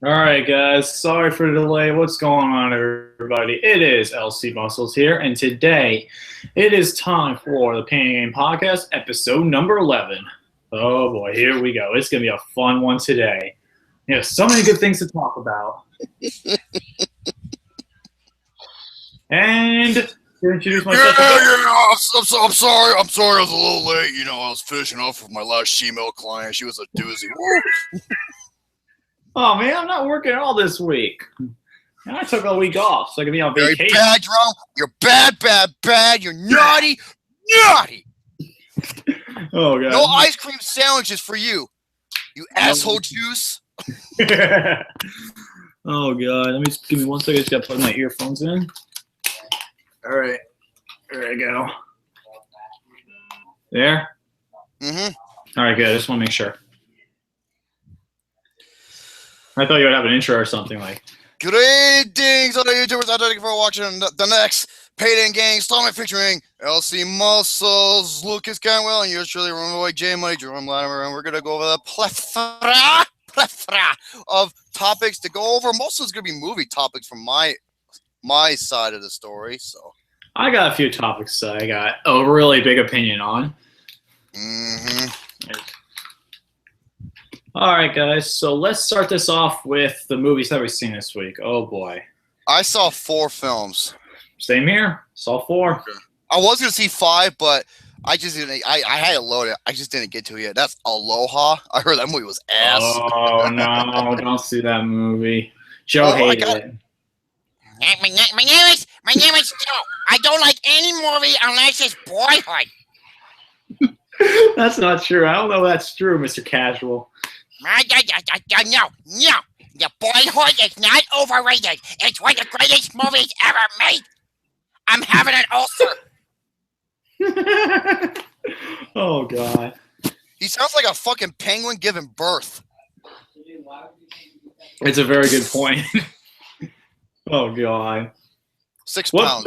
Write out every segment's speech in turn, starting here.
All right, guys. Sorry for the delay. What's going on, everybody? It is LCMuscles here, and today it is time for the Painting Game Podcast, episode number 11. Oh boy, here we go. It's gonna be a fun one today. So many good things to talk about. And to introduce myself, I'm sorry. I'm sorry. I was a little late. I was finishing off with my last female client. She was a doozy. oh man, I'm not working at all this week. I took a week off, so I can be on vacation. You're bad, Jerome. You're bad. You're naughty. Oh god. No ice cream sandwiches for you. You asshole juice. Oh god. Give me 1 second. I just gotta plug my earphones in. All right. There I go. There? Mm-hmm. All right, good. I just want to make sure. I thought you would have an intro or something like. Greetings, other YouTubers. Thank you for watching the next Payday Gang installment featuring LCMuscles, Lucas Canwell, and yours truly, Romy, J Money, Jerome Latimer, and we're gonna go over the plethora of topics to go over. Most of it's gonna be movie topics from my side of the story. So I got a few topics that I got a really big opinion on. Mm-hmm. All right, guys. So let's start this off with the movies that we've seen this week. Oh boy. I saw 4 films. Same here. Saw 4. Okay. I was gonna see 5, but I just didn't. I had it loaded. I just didn't get to it yet. That's Aloha. I heard that movie was ass. Oh no! Don't see that movie. Joe hated it. My name is Joe. I don't like any movie unless it's boyhood. That's not true. I don't know if that's true, Mr. Casual. No. The boyhood is not overrated. It's one of the greatest movies ever made. I'm having an ulcer. Oh god. He sounds like a fucking penguin giving birth. It's a very good point. Oh god. 6 pounds.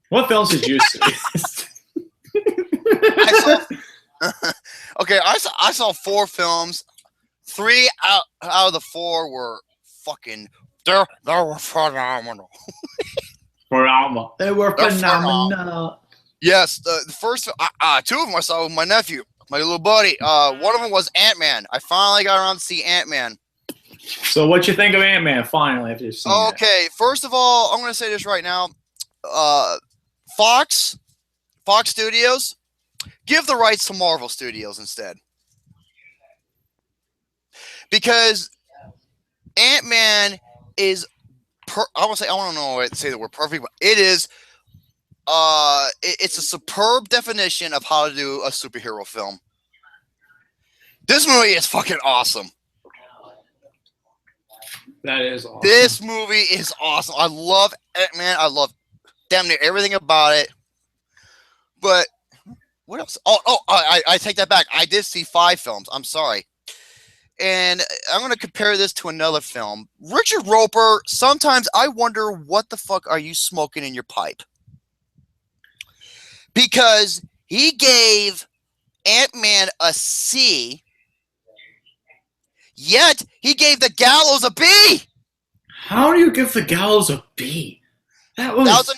What films did you see? I saw 4 films. 3 out of the 4 were fucking. They were phenomenal. They were phenomenal. Yes, the first 2 of them I saw with my nephew, my little buddy. One of them was Ant-Man. I finally got around to see Ant-Man. So what you think of Ant-Man finally after you've seen Okay, first of all, I'm gonna say this right now. Fox Studios, give the rights to Marvel Studios instead. Because Ant-Man is I don't know how to say the word perfect, but it is it's a superb definition of how to do a superhero film. This movie is fucking awesome. That is awesome. This movie is awesome. I love Ant-Man. I love damn near everything about it. But what else? I take that back. I did see 5 films. I'm sorry. And I'm going to compare this to another film. Richard Roper, sometimes I wonder what the fuck are you smoking in your pipe? Because he gave Ant-Man a C, yet he gave the Gallows a B. How do you give the Gallows a B? That's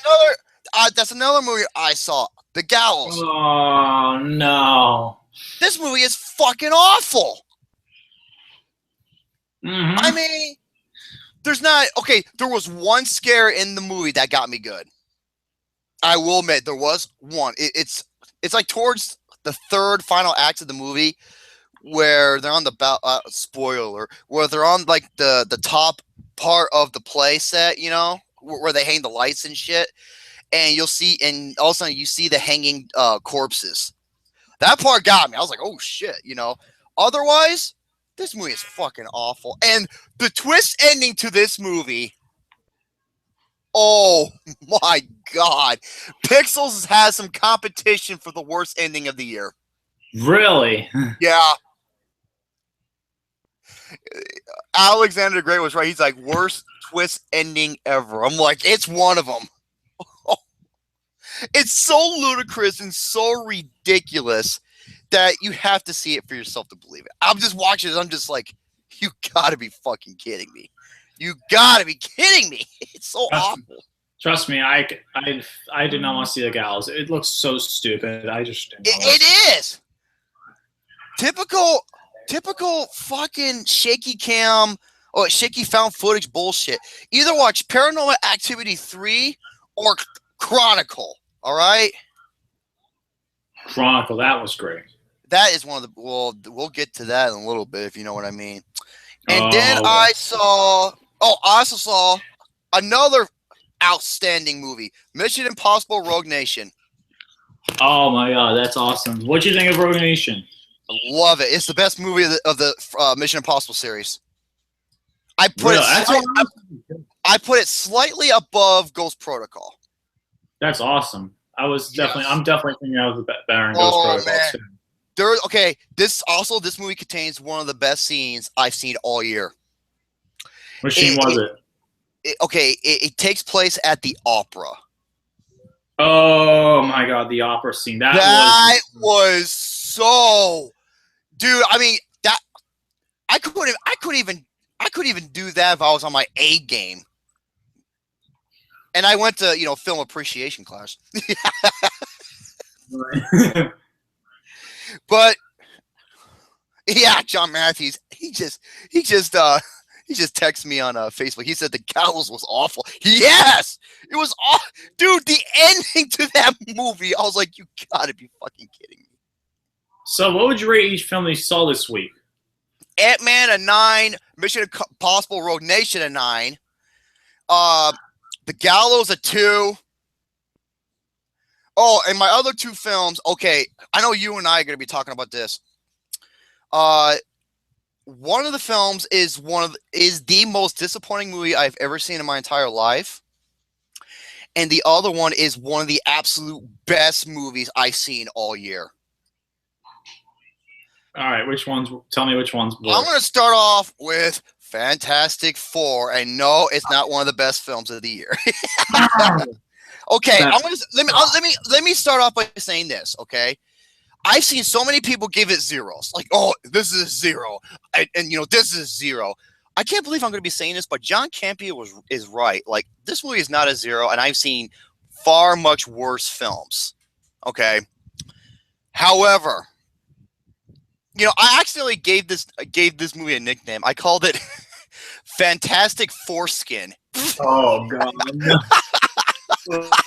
another movie I saw. The Gallows. Oh no! This movie is fucking awful. Mm-hmm. I mean, there was one scare in the movie that got me good. I will admit there was one. It's like towards the 3rd final act of the movie where they're on the spoiler, where they're on like the top part of the play set, where they hang the lights and shit, and you'll see, and all of a sudden you see the hanging corpses. That part got me. I was like, oh shit, Otherwise, this movie is fucking awful. And the twist ending to this movie, oh my god. Pixels has some competition for the worst ending of the year. Really? Yeah. Alexander the Great was right. He's like, worst twist ending ever. I'm like, it's one of them. It's so ludicrous and so ridiculous that you have to see it for yourself to believe it. I'm just watching it. I'm just like, You gotta be fucking kidding me. You gotta be kidding me. It's so awful. Trust me, I did not want to see the Gallows. It looks so stupid. I just didn't know it is. Typical fucking shaky cam or shaky found footage bullshit. Either watch Paranormal Activity 3 or Chronicle. All right? Chronicle, that was great. That is one of the we'll get to that in a little bit if you know what I mean. And then I also saw another outstanding movie, Mission Impossible Rogue Nation. Oh my god, that's awesome. What'd you think of Rogue Nation? I love it. It's the best movie of the Mission Impossible series. I put it slightly above Ghost Protocol. That's awesome. I'm definitely thinking I was better than Ghost Protocol too. This movie contains one of the best scenes I've seen all year. What scene was it? It takes place at the opera. Oh my god, the opera scene. That was so, dude. I mean, that I couldn't even do that if I was on my A game. And I went to film appreciation class. But yeah, John Matthews, he just texted me on Facebook. He said the Gallows was awful. Yes, it was awful, dude. The ending to that movie, I was like, you gotta be fucking kidding me. So, what would you rate each film you saw this week? Ant-Man a 9, Mission Impossible Rogue Nation a 9, The Gallows a 2. Oh, and my other 2 films. Okay, I know you and I are going to be talking about this. One of the films is the most disappointing movie I've ever seen in my entire life, and the other one is one of the absolute best movies I've seen all year. All right, which ones? Tell me which ones. I'm going to start off with Fantastic Four, and no, it's not one of the best films of the year. Okay, let me start off by saying this. Okay, I've seen so many people give it zeros, like, oh, this is a 0, and this is a 0. I can't believe I'm going to be saying this, but John Campea is right. Like, this movie is not a 0, and I've seen far much worse films. Okay, however, I accidentally gave this movie a nickname. I called it Fantastic Foreskin. Oh god.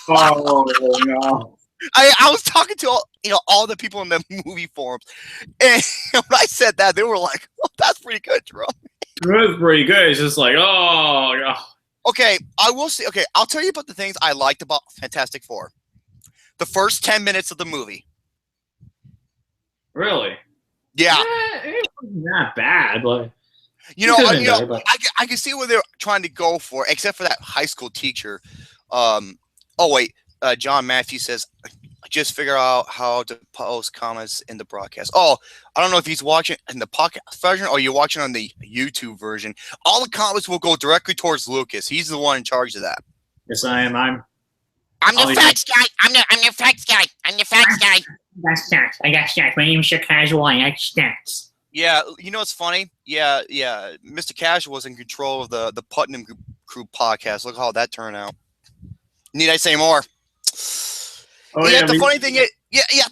Oh no! I was talking to all the people in the movie forums, and when I said that, they were like, "Well, that's pretty good, Jerome." It was pretty good. It's just like, oh god. Okay, I will say. Okay, I'll tell you about the things I liked about Fantastic Four. The first 10 minutes of the movie. Really? Yeah. It wasn't that bad, but I can see what they're trying to go for, except for that high school teacher. John Matthews says, just figure out how to post comments in the broadcast. Oh, I don't know if he's watching in the podcast version or you're watching on the YouTube version. All the comments will go directly towards Lucas. He's the one in charge of that. Yes, I am. I'm the facts guy. I'm the facts guy. I'm the facts guy. That's stats. I got stats. My name's Mr. Casual. I got stats. Yeah, it's funny. Yeah. Mr. Casual was in control of the Putnam Crew podcast. Look how that turned out. Need I say more? Oh, yeah. The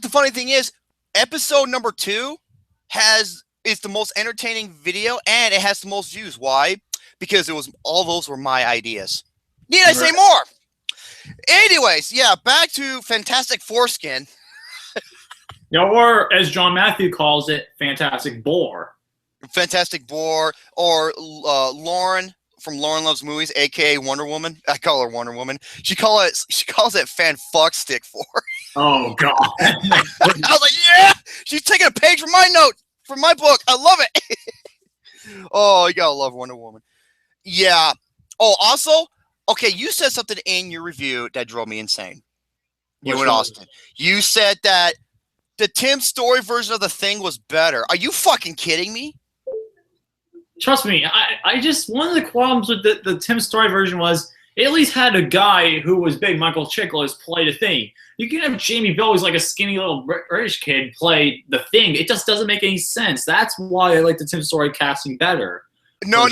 funny thing is, episode number 2 is the most entertaining video, and it has the most views. Why? Because all those were my ideas. Need I say more? Anyways, yeah, back to Fantastic Foreskin. Or as John Matthew calls it, Fantastic Bore. Fantastic Bore, or Lauren from Lauren Loves Movies, aka Wonder Woman. I call her Wonder Woman. She calls it Fan Fuck Stick 4. Oh god. I was like, yeah, she's taking a page from my book. I love it. Oh, you gotta love Wonder Woman. Yeah. Oh, also, okay, you said something in your review that drove me insane. You and Austin. You said that the Tim Story version of The Thing was better. Are you fucking kidding me? Trust me, I just, one of the problems with the Tim Story version was it at least had a guy who was big, Michael Chiklis, play the Thing. You can have Jamie Bell, who's like a skinny little British kid, play the Thing. It just doesn't make any sense. That's why I like the Tim Story casting better. No.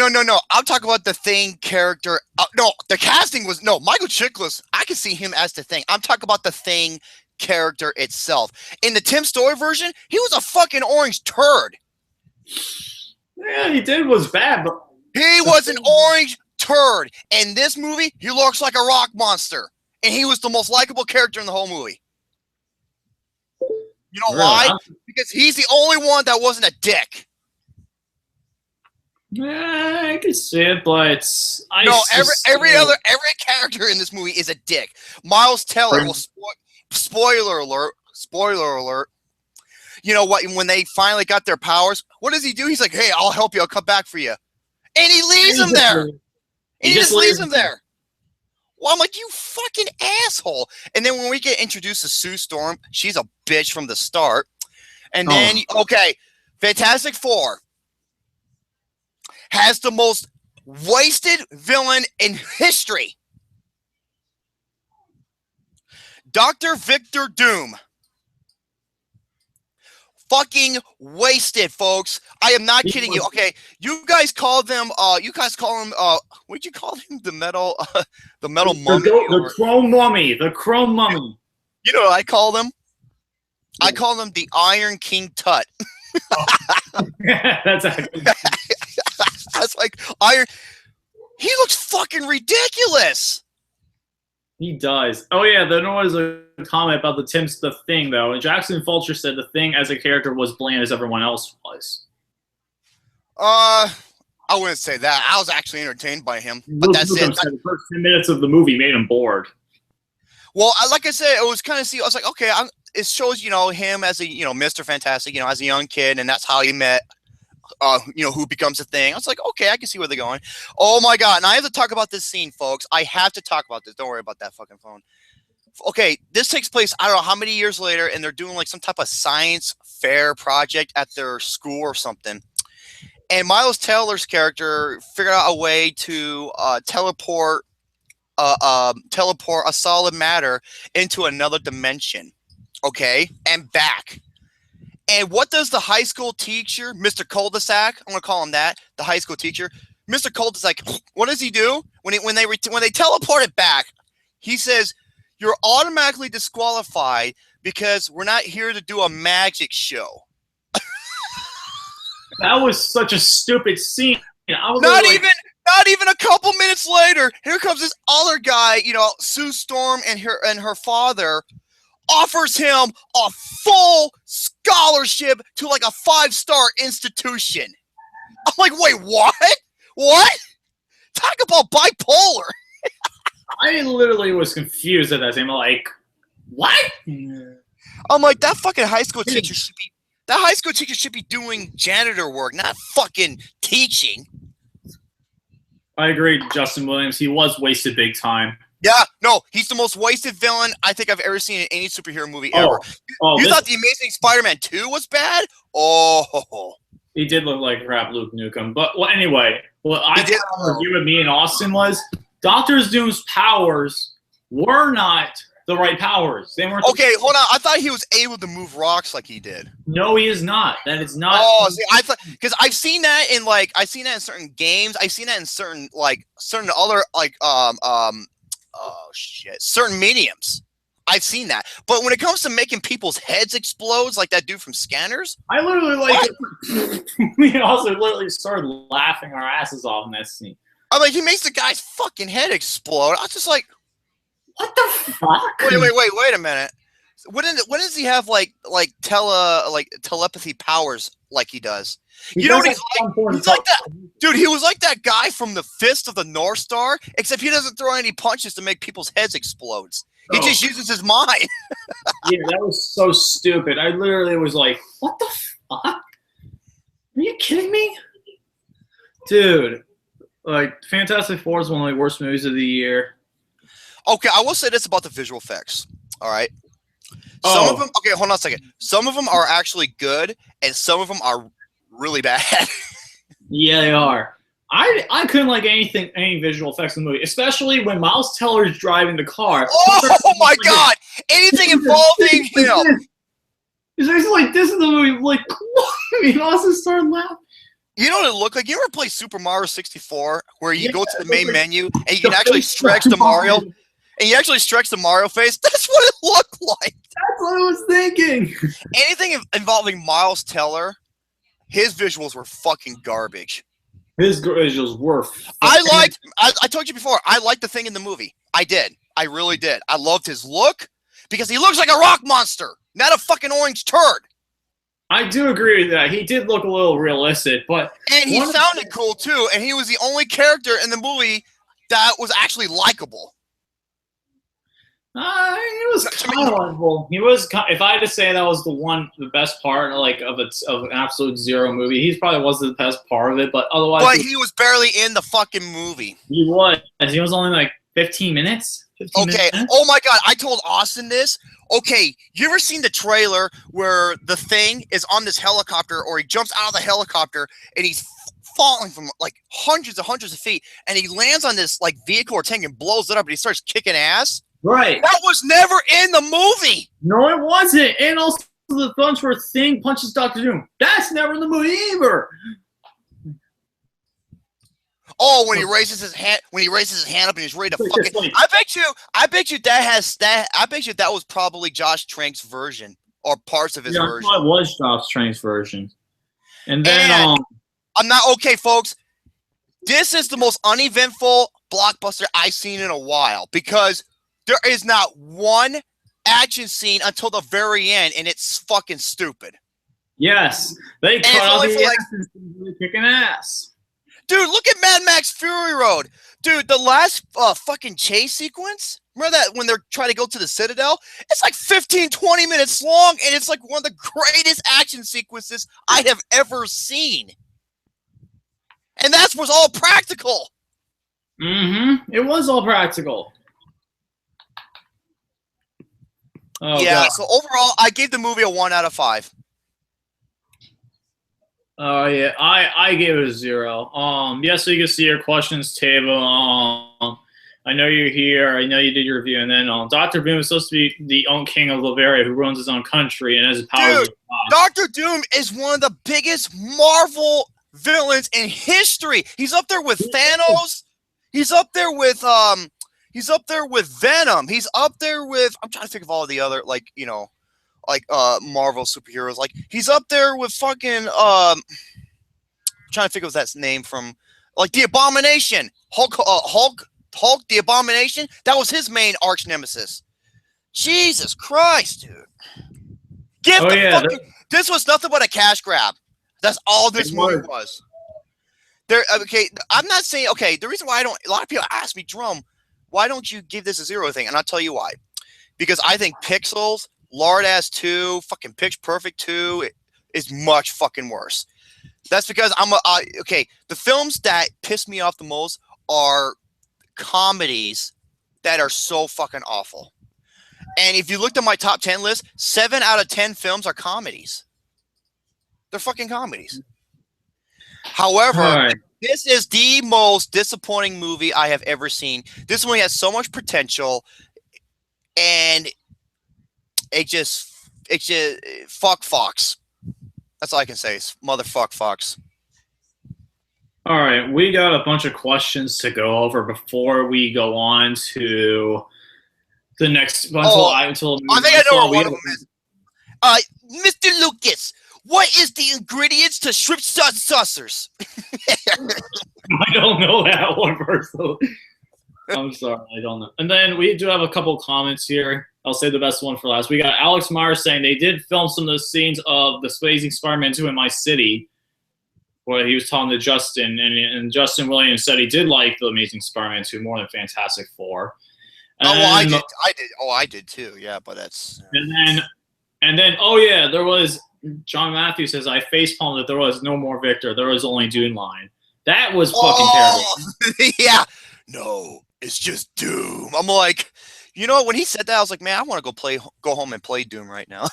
I'm talking about the Thing character. No, the casting was Michael Chiklis. I can see him as the Thing. I'm talking about the Thing character itself. In the Tim Story version, he was a fucking orange turd. Yeah, he did was bad, but he was an orange turd. In this movie, he looks like a rock monster, and he was the most likable character in the whole movie. You know why? Because he's the only one that wasn't a dick. Yeah, I can see it, but every character in this movie is a dick. Miles Teller, spoiler alert. You know what? When they finally got their powers, what does he do? He's like, "Hey, I'll help you. I'll come back for you," and he leaves him there. He just leaves him there. Well, I'm like, you fucking asshole. And then when we get introduced to Sue Storm, she's a bitch from the start. And then, Fantastic Four has the most wasted villain in history. Dr. Victor Doom. Fucking wasted, folks. I am not kidding you. Okay, you guys call him, what'd you call him? The metal mummy? The chrome mummy. The chrome mummy. You know what I call them? I call them the Iron King Tut. That's actually That's like Iron. He looks fucking ridiculous. He does. Oh yeah, there was a comment about the Thing though, and Jackson Fulcher said the Thing as a character was bland as everyone else was. I wouldn't say that. I was actually entertained by him, but that's it. The first 10 minutes of the movie made him bored. Well, like I said, it was kind of I was like, okay, it shows him as a Mr. Fantastic, as a young kid, and that's how he met. Who becomes a Thing. I was like, okay, I can see where they're going. Oh my God. And I have to talk about this scene, folks. I have to talk about this. Don't worry about that fucking phone. Okay, this takes place, I don't know how many years later, and they're doing like some type of science fair project at their school or something. And Miles Teller's character figured out a way to teleport a solid matter into another dimension. Okay, and back. And what does the high school teacher, Mr. Cul-de-sac, I'm gonna call him that, the high school teacher, Mr. Cul-de-sac, what does he do when they teleport it back? He says, "You're automatically disqualified because we're not here to do a magic show." That was such a stupid scene. Not even a couple minutes later, here comes this other guy, Sue Storm and her father. Offers him a full scholarship to like a 5-star institution. I'm like, wait, what? What? Talk about bipolar. I literally was confused at that scene. I'm like, what? I'm like, that fucking high school teacher should be doing janitor work, not fucking teaching. I agree, Justin Williams. He was wasted big time. Yeah, no, he's the most wasted villain I think I've ever seen in any superhero movie ever. You thought The Amazing Spider-Man 2 was bad? Oh. He did look like crap, LukeNukem. But anyway, what I did review with me and Austin was Doctor Doom's powers were not the right powers. They weren't. Okay, hold on. I thought he was able to move rocks like he did. No, he is not. That is not. Oh, see, I thought because I've seen that in certain games. I've seen that in certain other certain mediums. I've seen that. But when it comes to making people's heads explode like that dude from Scanners, I literally we also literally started laughing our asses off in that scene. I'm like, he makes the guy's fucking head explode. I was just like, what the fuck? Wait a minute. When does he have telepathy powers like he does? You know what he's like? He's like that dude. He was like that guy from the Fist of the North Star, except he doesn't throw any punches to make people's heads explode. He just uses his mind. Yeah, that was so stupid. I literally was like, what the fuck? Are you kidding me? Dude, like, Fantastic Four is one of the worst movies of the year. Okay, I will say this about the visual effects. All right. Some of them, okay, hold on a second. Some of them are actually good, and some of them are really bad. Yeah, they are. I couldn't like any visual effects in the movie, especially when Miles Teller's driving the car. Oh my God! Anything involving him. It's like this in the movie. Like, what? I mean, Austin started laughing. You know what it looked like? You ever play Super Mario 64 where you go to the main menu and you the can actually face stretch the Mario? And you actually stretch the Mario face? That's what it looked like. That's what I was thinking. Anything involving Miles Teller, his visuals were fucking garbage. His visuals were. I told you before, I liked the thing in the movie. I did. I really did. I loved his look because he looks like a rock monster, not a fucking orange turd. I do agree with that. He did look a little realistic, but and he sounded cool too. And he was the only character in the movie that was actually likable. He was kind of likable. He was. If I had to say that was the best part, like of an Absolute Zero movie, he probably was the best part of it. But otherwise, but he was barely in the fucking movie. He was. He was only like 15 minutes. 15 okay. Minutes? Oh my god! I told Austin this. Okay, you ever seen the trailer where the Thing is on this helicopter, or he jumps out of the helicopter and he's falling from like hundreds of feet, and he lands on this like vehicle or tank and blows it up, and he starts kicking ass? Right. That was never in the movie. No, it wasn't. And also the punch where Thing punches Dr. Doom. That's never in the movie either. Oh, when he raises his hand, up and he's ready to fucking. I bet you that was probably Josh Trank's version or parts of his version. Yeah, it was Josh Trank's version. And then I'm not okay, folks. This is the most uneventful blockbuster I've seen in a while because there is not one action scene until the very end, and it's fucking stupid. Yes, they cut off the action scenes kicking ass. Dude, look at Mad Max Fury Road. Dude, the last fucking chase sequence, remember that when they're trying to go to the Citadel? It's like 15, 20 minutes long, and it's like one of the greatest action sequences I have ever seen. And that was all practical. Mm-hmm. It was all practical. Oh, yeah, God. so overall, I gave the movie a 1 out of 5. Oh yeah, I gave it a 0. Yeah, so you can see your questions table. I know you're here. I know you did your review, and then Dr. Doom is supposed to be the own king of Latveria who runs his own country and has powers. Dude, Dr. Doom is one of the biggest Marvel villains in history. He's up there with Thanos. He's up there with Venom. He's up there with I'm trying to think of all the other Marvel superheroes. Like he's up there with fucking I'm trying to think of that name from like the Abomination. Hulk the Abomination. That was his main arch nemesis. Jesus Christ, dude. This was nothing but a cash grab. That's all this movie was. Okay, I'm not saying the reason why a lot of people ask me, Drum, why don't you give this a 0 thing? And I'll tell you why. Because I think Pixels, Lard Ass 2, fucking Pitch Perfect 2 is much fucking worse. That's because the films that piss me off the most are comedies that are so fucking awful. And if you looked at my top 10 list, 7 out of 10 films are comedies. They're fucking comedies. However, this is the most disappointing movie I have ever seen. This movie has so much potential, and it just fuck Fox. That's all I can say. Motherfuck Fox. All right, we got a bunch of questions to go over before we go on to the next one. I think I know what one of them is. Mr. Lucas, what is the ingredients to shrimp saucers? I don't know that one personally. I'm sorry, I don't know. And then we do have a couple comments here. I'll say the best one for last. We got Alex Meyer saying they did film some of the scenes of the Amazing Spider-Man 2 in my city, where he was talking to Justin, and Justin Williams said he did like the Amazing Spider-Man 2 more than Fantastic Four. I did too. Yeah, but that's. And then, there was John Matthews says I facepalmed that there was no more Victor. There was only Dune line. That was fucking terrible. Yeah. No, it's just Doom. I'm like, when he said that, I was like, man, I want to go home and play Doom right now.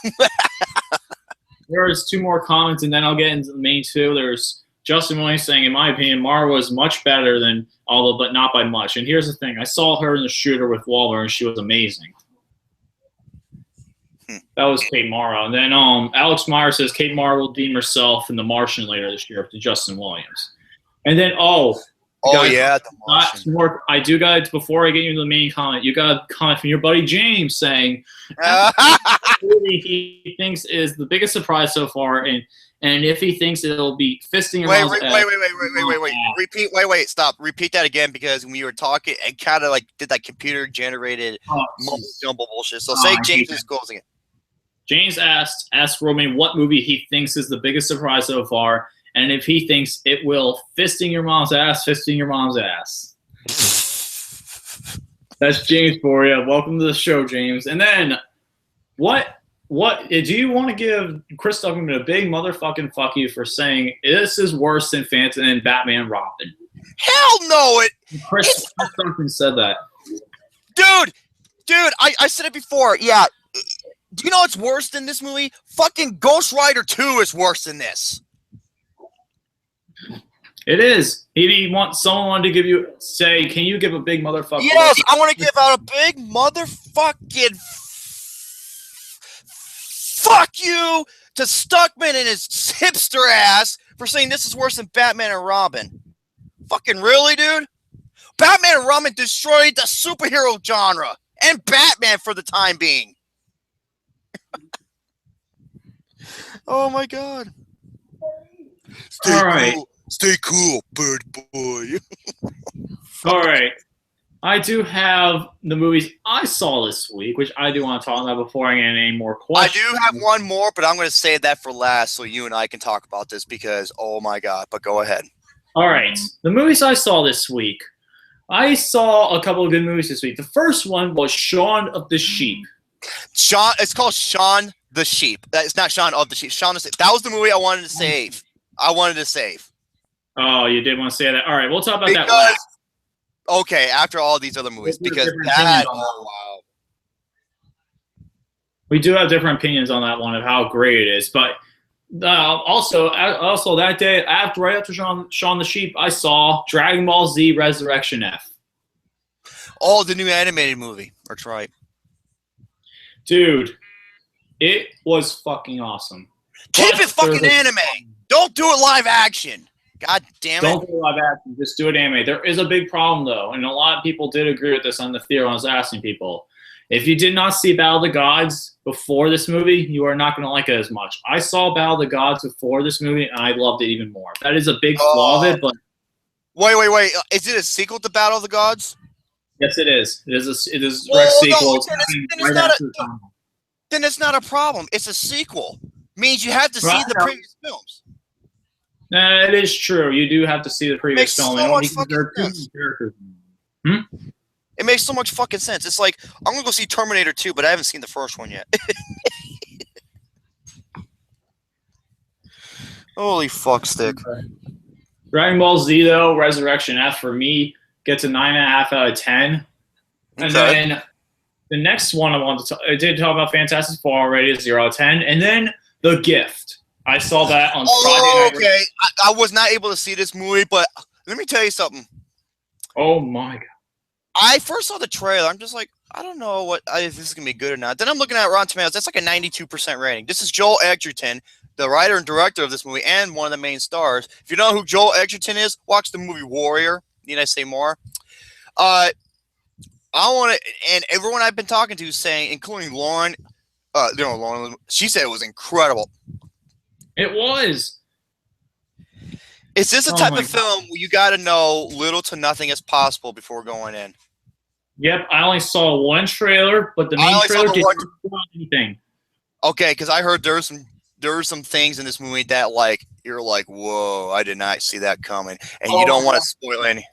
There's 2 more comments, and then I'll get into the main 2. There's Justin Williams saying, in my opinion, Mara was much better than Alba, but not by much. And here's the thing. I saw her in the shooter with Wahlberg, and she was amazing. That was Kate Mara. And then Alex Meyer says Kate Mara will deem herself in The Martian later this year to Justin Williams. And then, The Martian. I do got, before I get you into the main comment, you got a comment from your buddy James saying he thinks is the biggest surprise so far, and if he thinks it'll be fisting around. Wait, stop. Repeat that again, because when you were talking, it kind of like did that computer generated mumble jumble bullshit. So say James is closing it. James asked Romy what movie he thinks is the biggest surprise so far, and if he thinks it will fisting your mom's ass. That's James for you. Welcome to the show, James. And then, what do you want to give Chris Duckman a big motherfucking fuck you for saying this is worse than Phantom and Batman Robin? Hell no! Chris Duckman said that. Dude, I said it before. Yeah. Do you know what's worse than this movie? Fucking Ghost Rider 2 is worse than this. It is. He wants someone to say, can you give a big motherfucker? Yes, I want to give out a big motherfucking fuck you to Stuckman and his hipster ass for saying this is worse than Batman and Robin. Fucking really, dude? Batman and Robin destroyed the superhero genre and Batman for the time being. Oh my god. Stay cool, bird boy. All right. I do have the movies I saw this week, which I do want to talk about before I get any more questions. I do have one more, but I'm going to save that for last so you and I can talk about this because, oh my god, but go ahead. All right. The movies I saw this week. I saw a couple of good movies this week. The first one was Shaun of the Sheep. It's called Shaun the Sheep. It's not Shaun of the Sheep. Shaun the Sheep. That was the movie I wanted to save. Oh, you did want to say that. All right, we'll talk about that last. Okay, after all these other movies, because that. Oh wow. We do have different opinions on that one of how great it is, but also that day right after Shaun the Sheep, I saw Dragon Ball Z Resurrection F. Oh, the new animated movie. That's right. Dude, it was fucking awesome. Keep it fucking anime. Don't do it live action. God damn it. Don't do it live action. Just do it anime. There is a big problem, though, and a lot of people did agree with this on the theory when I was asking people. If you did not see Battle of the Gods before this movie, you are not going to like it as much. I saw Battle of the Gods before this movie, and I loved it even more. That is a big flaw of it, but... Wait. Is it a sequel to Battle of the Gods? Yes, it is. It is a direct sequel. Then it's not a problem. It's a sequel. Means you have to see the previous films. It is true. You do have to see the previous film. So much fucking sense. It makes so much fucking sense. It's like, I'm going to go see Terminator 2, but I haven't seen the first one yet. Holy fuck stick. Dragon Ball Z, though, Resurrection F, for me, gets a 9.5 out of 10. And then the next one I did talk about Fantastic Four already, is 0 out of 10. And then The Gift. I saw that on Friday night. Okay. I was not able to see this movie, but let me tell you something. Oh, my God. I first saw the trailer. I'm just like, I don't know if this is going to be good or not. Then I'm looking at Rotten Tomatoes. That's like a 92% rating. This is Joel Edgerton, the writer and director of this movie, and one of the main stars. If you don't know who Joel Edgerton is, watch the movie Warrior. Need I say more? I want to, and everyone I've been talking to is saying, including Lauren, Lauren, she said it was incredible. It was. Is this a type of film where you got to know little to nothing as possible before going in? Yep, I only saw one trailer, but the main trailer didn't show anything. Okay, because I heard there were some things in this movie that you're like, whoa, I did not see that coming, and you don't want to spoil any.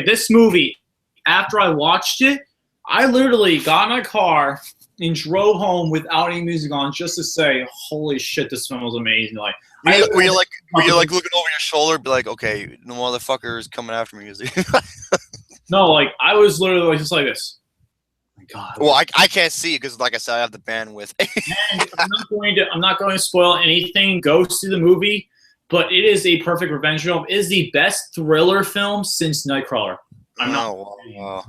This movie. After I watched it, I literally got in my car and drove home without any music on, just to say, "Holy shit, this film was amazing!" Like, were you looking over your shoulder, be like, "Okay, the motherfucker is coming after me"? No, I was literally just like this. Oh my God. Well, I can't see it because, like I said, I have the bandwidth. And I'm not going to spoil anything. Go see the movie, but it is a perfect revenge film. It is the best thriller film since Nightcrawler. Wow.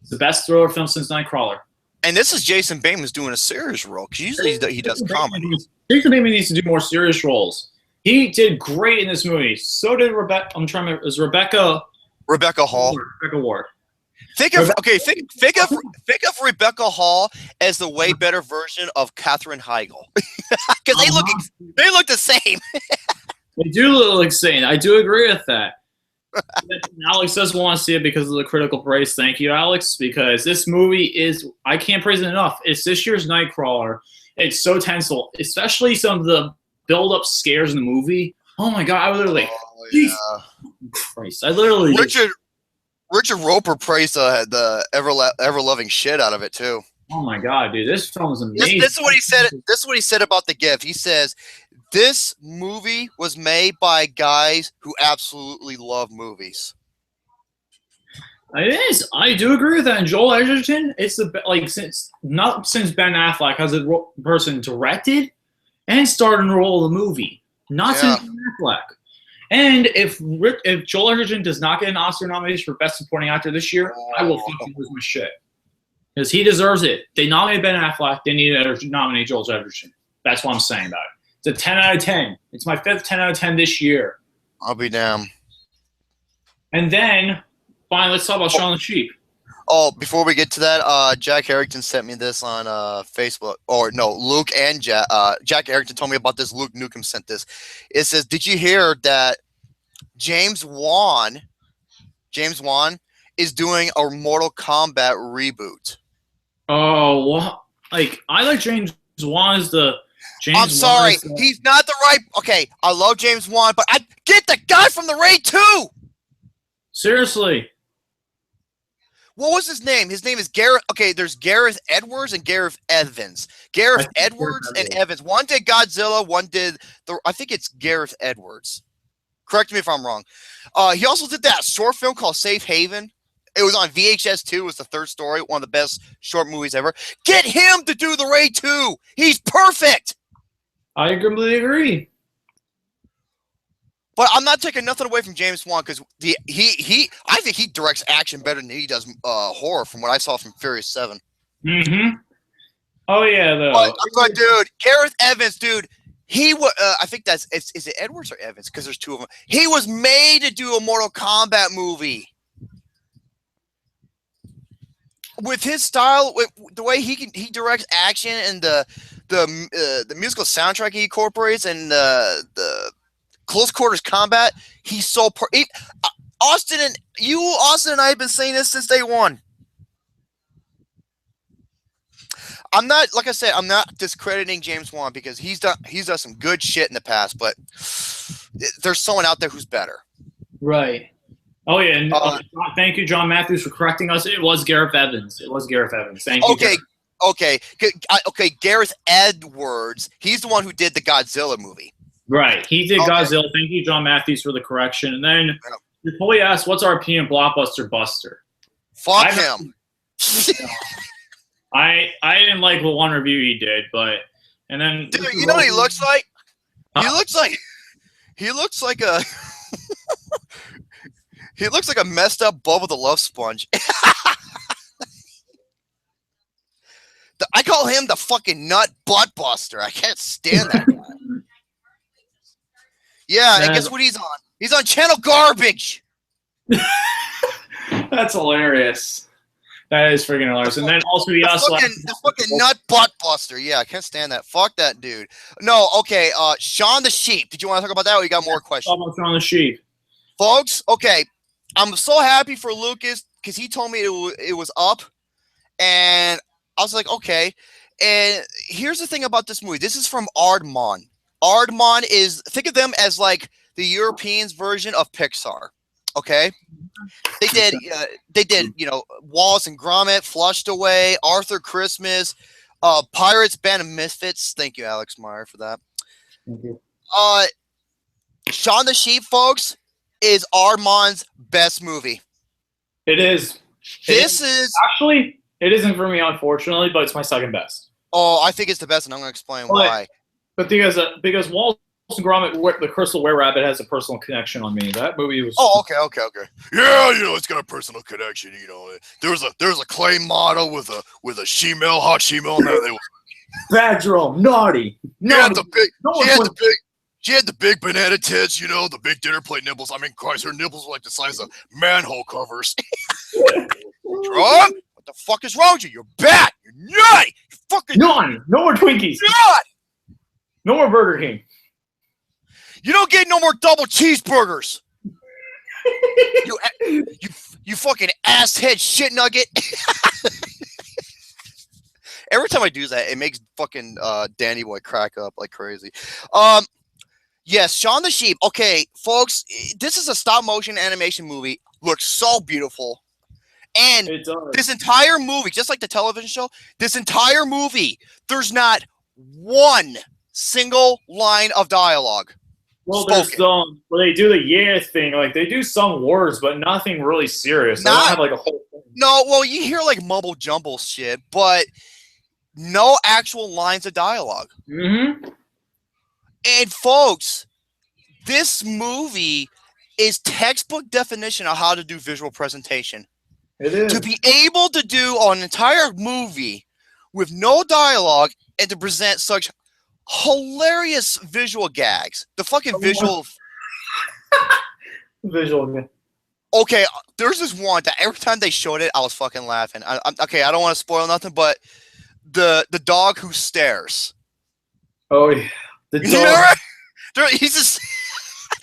It's the best thriller film since Nightcrawler. And this is Jason Bateman's doing a serious role because usually he does comedy. Jason Bateman needs to do more serious roles. He did great in this movie. So did Rebecca. I'm trying to. Is Rebecca Hall? Rebecca Ward. Think of Rebecca Hall as the way better version of Katherine Heigl because they look the same. They do look insane. I do agree with that. Alex does want to see it because of the critical praise. Thank you, Alex, because this movie is, I can't praise it enough. It's this year's Nightcrawler. It's so tenseful, especially some of the build-up scares in the movie. Oh my God, I literally, Christ, I literally. Richard Roper praised the ever-loving shit out of it, too. Oh my God, dude, this film is amazing. This is what he said. This is what he said about the gift. He says, this movie was made by guys who absolutely love movies. It is. I do agree with that. And Joel Edgerton, it's since Ben Affleck has a person directed and starred in the role of the movie, not since Ben Affleck. And if Joel Edgerton does not get an Oscar nomination for Best Supporting Actor this year, I will fucking lose my shit because he deserves it. They nominated Ben Affleck. They need to nominate Joel Edgerton. That's what I'm saying about it. It's a 10 out of 10. It's my 5th 10 out of 10 this year. I'll be damned. And then, finally, let's talk about Shaun the Sheep. Oh, before we get to that, Jack Harrington sent me this on Facebook. Or no, Luke and Jack Harrington told me about this. LukeNukem sent this. It says, did you hear that James Wan is doing a Mortal Kombat reboot? Oh, well, I like James Wan as the... I'm sorry, he's not the right. Okay, I love James Wan, but I get the guy from the Raid 2. Seriously. What was his name? His name is Garrett. Okay, there's Gareth Edwards and Gareth Evans. Gareth Edwards and Evans. One did Godzilla. One did I think it's Gareth Edwards. Correct me if I'm wrong. He also did that short film called Safe Haven. It was on VHS 2. It was the third story. One of the best short movies ever. Get him to do the Raid 2. He's perfect. I completely agree. But I'm not taking nothing away from James Wan because I think he directs action better than he does horror from what I saw from Furious 7. Mm-hmm. Oh yeah, though. But dude, Gareth Evans, dude, he was. I think is it Edwards or Evans? Because there's two of them. He was made to do a Mortal Kombat movie. With his style, with the way he directs action and the musical soundtrack he incorporates and the close quarters combat, he's so Austin and I have been saying this since day one. I'm not, like I said, I'm not discrediting James Wan because he's done some good shit in the past, but there's someone out there who's better. Right. Oh yeah, and thank you, John Matthews, for correcting us. It was Gareth Evans. Thank you. Okay. Gareth Edwards. He's the one who did the Godzilla movie. Right. He did Godzilla. Thank you, John Matthews, for the correction. And then before we asked, what's our opinion, Blockbuster Buster? Fuck him. I didn't like the one review he did, and then dude, you know what he looks like? He looks like a he looks like a messed up Bubba the Love Sponge. I call him the fucking nut butt buster. I can't stand that guy. Yeah, and guess what he's on? He's on Channel Garbage. That's hilarious. That is freaking hilarious. And then also he also the fucking nut butt buster. Yeah, I can't stand that. Fuck that dude. No, okay. Shaun the Sheep. Did you want to talk about that, or you got more questions? Talk about Shaun the Sheep, folks. Okay, I'm so happy for Lucas because he told me it was up, and I was like, okay. And here's the thing about this movie. This is from Aardman. Aardman is, think of them as like the Europeans version of Pixar. Okay, they did, Wallace and Gromit, Flushed Away, Arthur Christmas, Pirates, Band of Misfits. Thank you, Alex Meyer, for that. Thank you. Shaun the Sheep, folks, is Aardman's best movie. It is. Actually, it isn't for me, unfortunately, but it's my second best. Oh, I think it's the best, and I'm going to explain why. But because Walt and Gromit, the Crystal Were Rabbit has a personal connection on me. That movie was. Oh, okay. Yeah, it's got a personal connection. There's a clay model with a hot shemale, and that Bad Jerome, naughty. She had the big banana tits, the big dinner plate nipples. I mean, Christ, her nipples were like the size of manhole covers. Jerome, what the fuck is wrong with you? You're bad. You're nutty. You're fucking naughty. No more Twinkies. No more Burger King. You don't get no more double cheeseburgers. you fucking asshead shit nugget. Every time I do that, it makes fucking Danny Boy crack up like crazy. Yes, Shaun the Sheep. Okay, folks, this is a stop motion animation movie. Looks so beautiful. And this entire movie, just like the television show, this entire movie, there's not one single line of dialogue. Well, there's where they do the thing, like they do some words, but nothing really serious. They don't have like a whole thing. No, well, you hear like mumble jumble shit, but no actual lines of dialogue. Mm-hmm. And folks, this movie is textbook definition of how to do visual presentation. It is. To be able to do an entire movie with no dialogue and to present such hilarious visual gags. The fucking visual. Visual. Okay, there's this one that every time they showed it, I was fucking laughing. Okay, I don't want to spoil nothing, but the dog who stares. Oh yeah, the dog. He's just,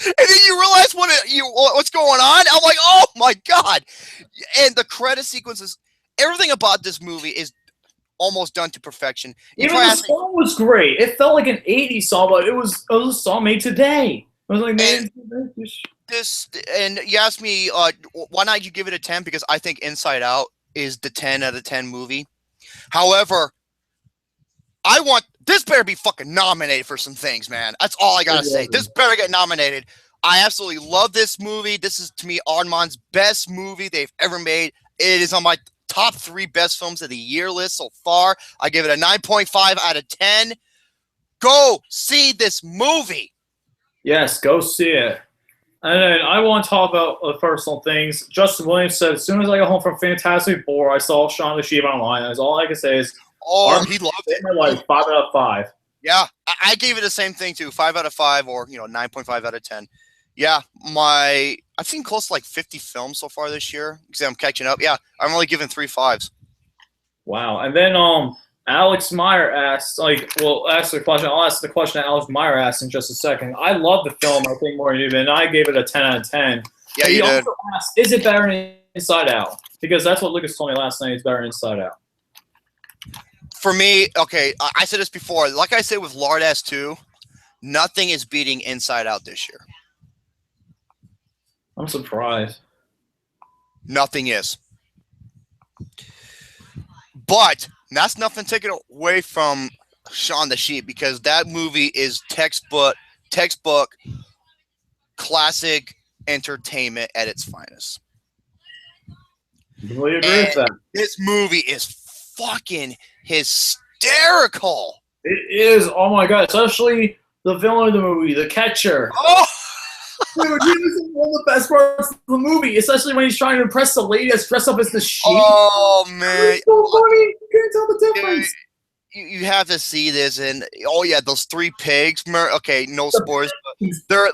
and then you realize what's going on. I'm like, oh my god! And the credit sequences, everything about this movie is almost done to perfection. Even the song was great. It felt like an '80s song, but it was a song made today. I was like, man, this. And you asked me, why not you give it a 10? Because I think Inside Out is the 10 out of 10 movie. However, this better be fucking nominated for some things, man. That's all I gotta say. This better get nominated. I absolutely love this movie. This is, to me, Aardman's best movie they've ever made. It is on my top 3 best films of the year list so far. I give it a 9.5 out of 10. Go see this movie. Yes, go see it. And then I want to talk about personal things. Justin Williams said, as soon as I got home from Fantastic Four, I saw Shaun the Sheep online. That's all I can say is, he loved it. My life, 5 out of 5. Yeah, I gave it the same thing too, 5 out of 5 or 9.5 out of 10. Yeah, I've seen close to like 50 films so far this year because I'm catching up. Yeah, I'm only giving 3 5s. Wow, and then Alex Meyer asked, ask the question. I'll ask the question that Alex Meyer asked in just a second. I love the film, I think, more than you did, and I gave it a 10 out of 10. Yeah, you did. Also asked, is it better than Inside Out? Because that's what Lucas told me last night. It's better than Inside Out. For me, okay, I said this before. Like I said with Lard Ass 2, nothing is beating Inside Out this year. I'm surprised. Nothing is. But that's nothing taken away from Shaun the Sheep because that movie is textbook classic entertainment at its finest. Completely agree with that. This movie is fucking hysterical. It is. Oh my god! Especially the villain of the movie, the catcher. Oh, dude, this is one of the best parts of the movie, especially when he's trying to impress the lady that's dressed up as the sheep. Oh man, it's so funny. You can't tell the difference. You have to see this, and oh yeah, those 3 pigs. Okay, no spoilers. But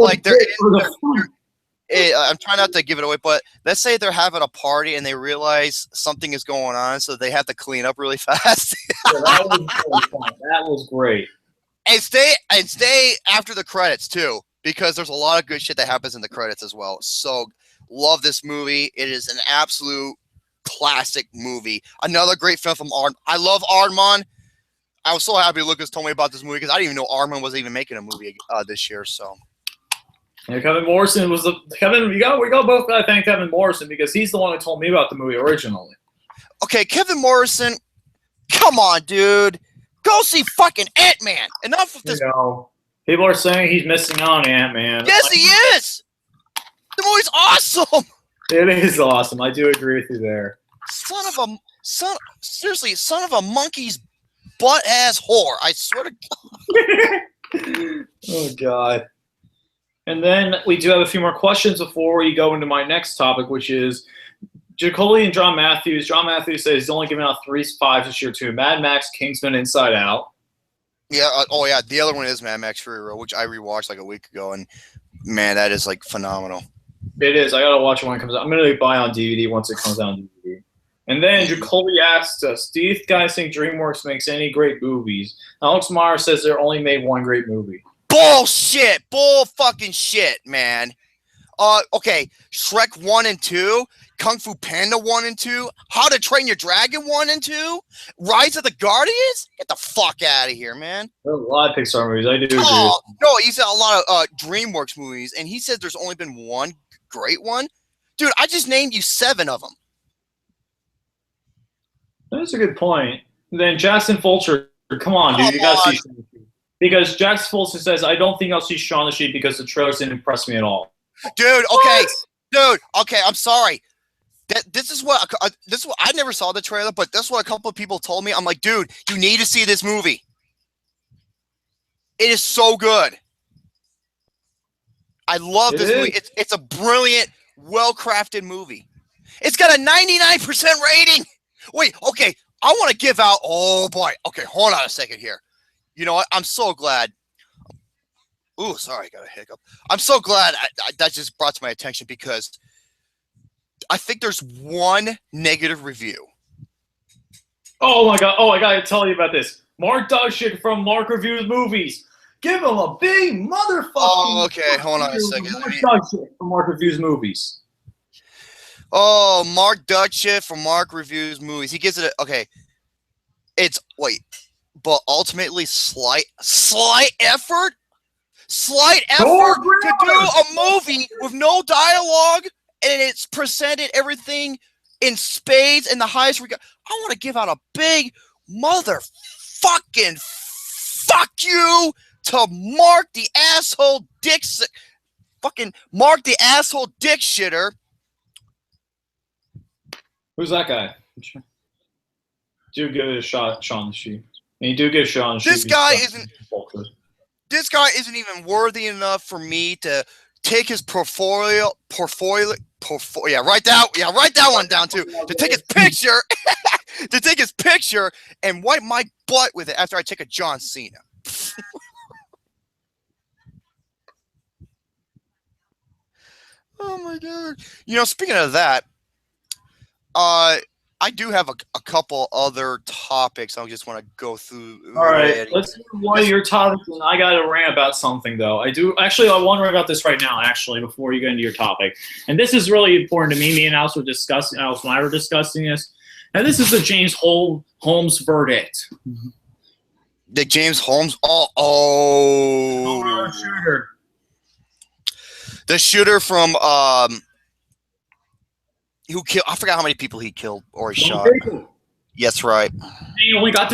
I'm trying not to give it away, but let's say they're having a party and they realize something is going on, so they have to clean up really fast. Yeah, that was really fun. That was great. And stay after the credits too, because there's a lot of good shit that happens in the credits as well. So love this movie. It is an absolute classic movie. Another great film from Aardman. I love Aardman. I was so happy Lucas told me about this movie because I didn't even know Aardman was even making a movie this year. So. Yeah, Kevin Morrison was we got both gotta thank Kevin Morrison because he's the one who told me about the movie originally. Okay, Kevin Morrison, come on, dude. Go see fucking Ant-Man. Enough of this. People are saying he's missing out on Ant-Man. Yes, he is. The movie's awesome. It is awesome. I do agree with you there. Seriously, son of a monkey's butt-ass whore. I swear to God. Oh, God. And then we do have a few more questions before we go into my next topic, which is Jacoli and John Matthews. John Matthews says he's only given out 3 5 this year to Mad Max, Kingsman, Inside Out. Yeah. Oh, yeah. The other one is Mad Max Fury Road, which I rewatched like a week ago, and man, that is like phenomenal. It is. I gotta watch it when it comes out. I'm gonna buy on DVD once it comes out on DVD. And then Jacoby asks us, do you guys think DreamWorks makes any great movies? Alex Meyer says they only made one great movie. Bullshit. Bull fucking shit, man. Okay. Shrek 1 and 2, Kung Fu Panda 1 and 2, How to Train Your Dragon 1 and 2, Rise of the Guardians? Get the fuck out of here, man. There's a lot of Pixar movies. I do agree. No, he said a lot of DreamWorks movies, and he said there's only been one great one. Dude, I just named you 7 of them. That's a good point. Then Jackson Fulcher, come on, dude. You gotta see Shaun. Because Jackson Fulcher says, I don't think I'll see Shaun the Sheep because the trailers didn't impress me at all. Dude, okay. Dude, okay, I'm sorry. This is what I never saw the trailer, but that's what a couple of people told me. I'm like, dude, you need to see this movie. It is so good. I love this movie. It's a brilliant, well-crafted movie. It's got a 99% rating. Wait, okay. I want to give out. Oh boy. Okay, hold on a second here. You know what? I'm so glad. Ooh, sorry, I got a hiccup. I'm so glad that just brought to my attention because I think there's one negative review. Oh my God. Oh, I gotta tell you about this. Mark Dugshit from Mark Reviews Movies. Give him a big motherfucking. Oh, okay. Hold on a second. Mark Dugshit from Mark Reviews Movies. Oh, Mark Dugshit from Mark Reviews Movies. He gives it a, okay. It's but ultimately slight effort to do a movie with no dialogue, and it's presented everything in spades and the highest regard. I want to give out a big motherfucking fuck you to Mark the asshole dick, fucking Mark the asshole dick shitter. Who's that guy? Do give it a shot, Shaun the Sheep. And you do give Shaun the Sheep. This guy isn't even worthy enough for me to take his portfolio. Yeah, write that one down too. To take his picture, and wipe my butt with it after I take a John Cena. Oh my God! You know, speaking of that, I do have a couple other topics I just want to go through. All right, let's do one of your topics, and I got to rant about something, though. I want to rant about this right now, actually, before you get into your topic. And this is really important to me. Me and Alice and I were discussing this. And this is the James Holmes verdict. The James Holmes? Shooter. The shooter from who killed? I forgot how many people he killed or he shot. Yes, right. He only got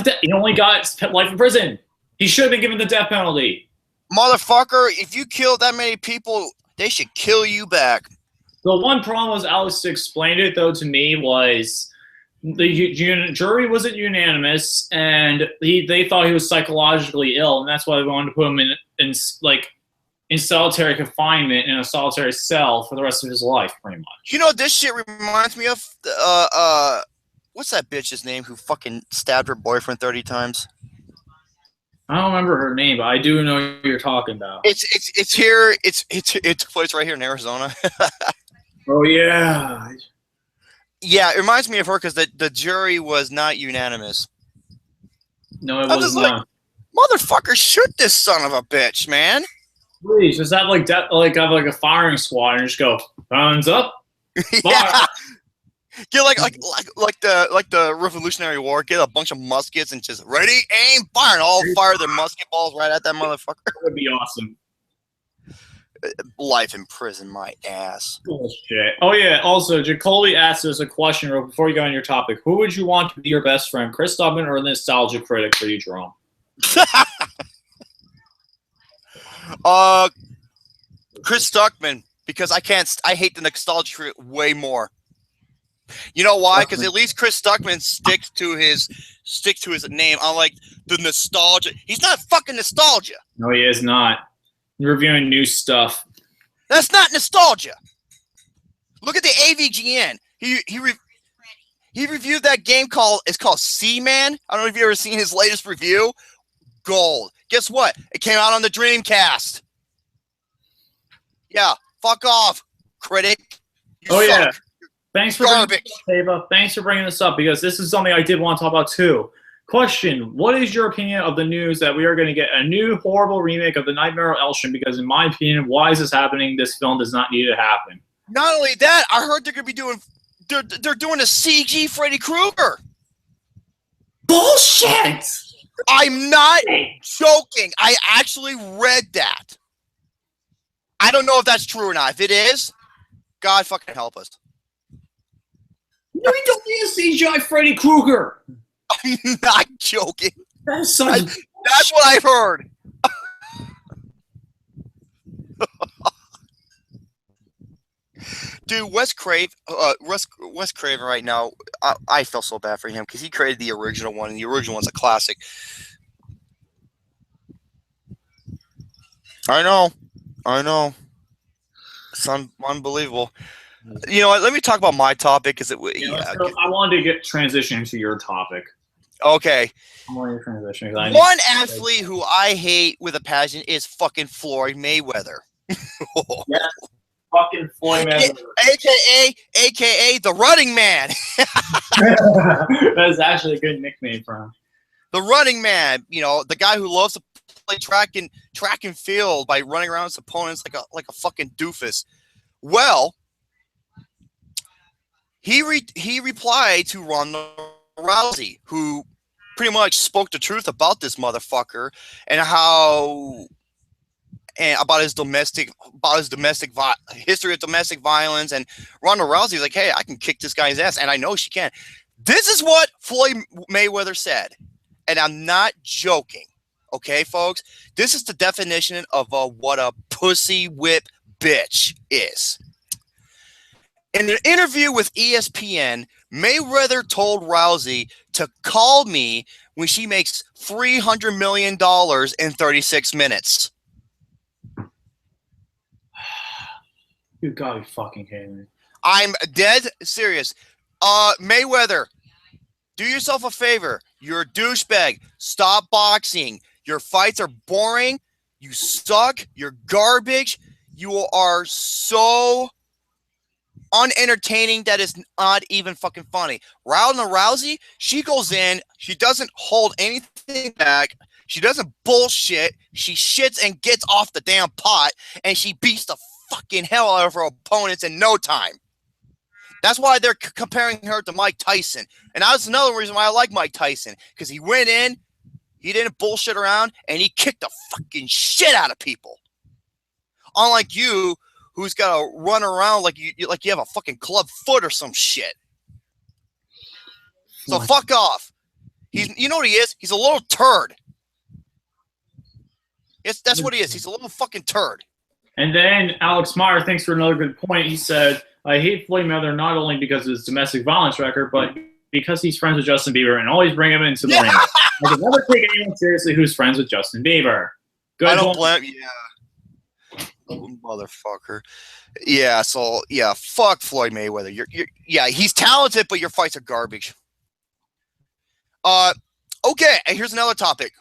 life in prison. He should have been given the death penalty. Motherfucker! If you killed that many people, they should kill you back. The one problem was Alice explained it though to me was the jury wasn't unanimous, and they thought he was psychologically ill, and that's why they wanted to put him in solitary confinement in a solitary cell for the rest of his life, pretty much. You know what this shit reminds me of? What's that bitch's name who fucking stabbed her boyfriend 30 times? I don't remember her name, but I do know who you're talking about. It's here. It took place right here in Arizona. Oh yeah. Yeah, it reminds me of her because the jury was not unanimous. No, it was not. Motherfucker, shoot this son of a bitch, man. Please, just have have a firing squad and just go guns up. Yeah. Get like the Revolutionary War. Get a bunch of muskets and just ready, aim, fire, and all fire their musket balls right at that motherfucker. That would be awesome. Life in prison, my ass. Bullshit. Oh yeah. Also, Jacoby asked us a question before you go on your topic. Who would you want to be your best friend, Chris Stubman or the nostalgia critic for you, Jerome? Chris Stuckman, because I hate the nostalgia way more. You know why? Because at least Chris Stuckman sticks to his name. Unlike the nostalgia, he's not fucking nostalgia. No, he is not. You're reviewing new stuff. That's not nostalgia. Look at the AVGN. He reviewed that game called Seaman. I don't know if you've ever seen his latest review. Gold. Guess what? It came out on the Dreamcast. Yeah, fuck off, critic. You suck. Yeah. Thanks for bringing this up because this is something I did want to talk about too. Question: what is your opinion of the news that we are going to get a new horrible remake of The Nightmare on Elm Street? Because in my opinion, why is this happening? This film does not need to happen. Not only that, I heard they're going to be doing they're doing a CG Freddy Krueger. Bullshit! I'm not joking. I actually read that. I don't know if that's true or not. If it is, God fucking help us. No, you don't need a CGI Freddy Krueger. I'm not joking. That's what I heard. Dude, Wes Craven right now, I feel so bad for him because he created the original one, and the original one's a classic. I know. It's unbelievable. You know what? Let me talk about my topic because I wanted to transition to your topic. Okay. I wanted to transition. One athlete who I hate with a passion is fucking Floyd Mayweather. Yeah, fucking Floyd Mayweather. AKA the Running Man. That's actually a good nickname for him. The Running Man. You know, the guy who loves to play track and field by running around his opponents like a fucking doofus. Well, he replied to Ronda Rousey, who pretty much spoke the truth about this motherfucker and about his history of domestic violence. And Ronda Rousey was like, "Hey, I can kick this guy's ass, and I know she can." This is what Floyd Mayweather said, and I'm not joking. Okay, folks, this is the definition of what a pussy whip bitch is. In an interview with ESPN, Mayweather told Rousey to call me when she makes $300 million in 36 minutes. You gotta be fucking kidding me. I'm dead serious. Mayweather, do yourself a favor. You're a douchebag. Stop boxing. Your fights are boring. You suck. You're garbage. You are so unentertaining that is not even fucking funny. Ronda Rousey, she goes in, she doesn't hold anything back, she doesn't bullshit, she shits and gets off the damn pot, and she beats the fucking hell out of her opponents in no time. That's why they're comparing her to Mike Tyson. And that's another reason why I like Mike Tyson, because he went in, he didn't bullshit around, and he kicked the fucking shit out of people. Unlike you, who's got to run around like you have a fucking club foot or some shit. So fuck off. You know what he is? He's a little turd. That's what he is. He's a little fucking turd. And then Alex Meyer thinks for another good point. He said, "I hate Floyd Mayweather not only because of his domestic violence record, but because he's friends with Justin Bieber and always bring him into the ring. I can never take anyone seriously who's friends with Justin Bieber." Good. I don't blame. Yeah. Motherfucker. Yeah, so yeah, fuck Floyd Mayweather. You're he's talented, but your fights are garbage. Okay, and here's another topic.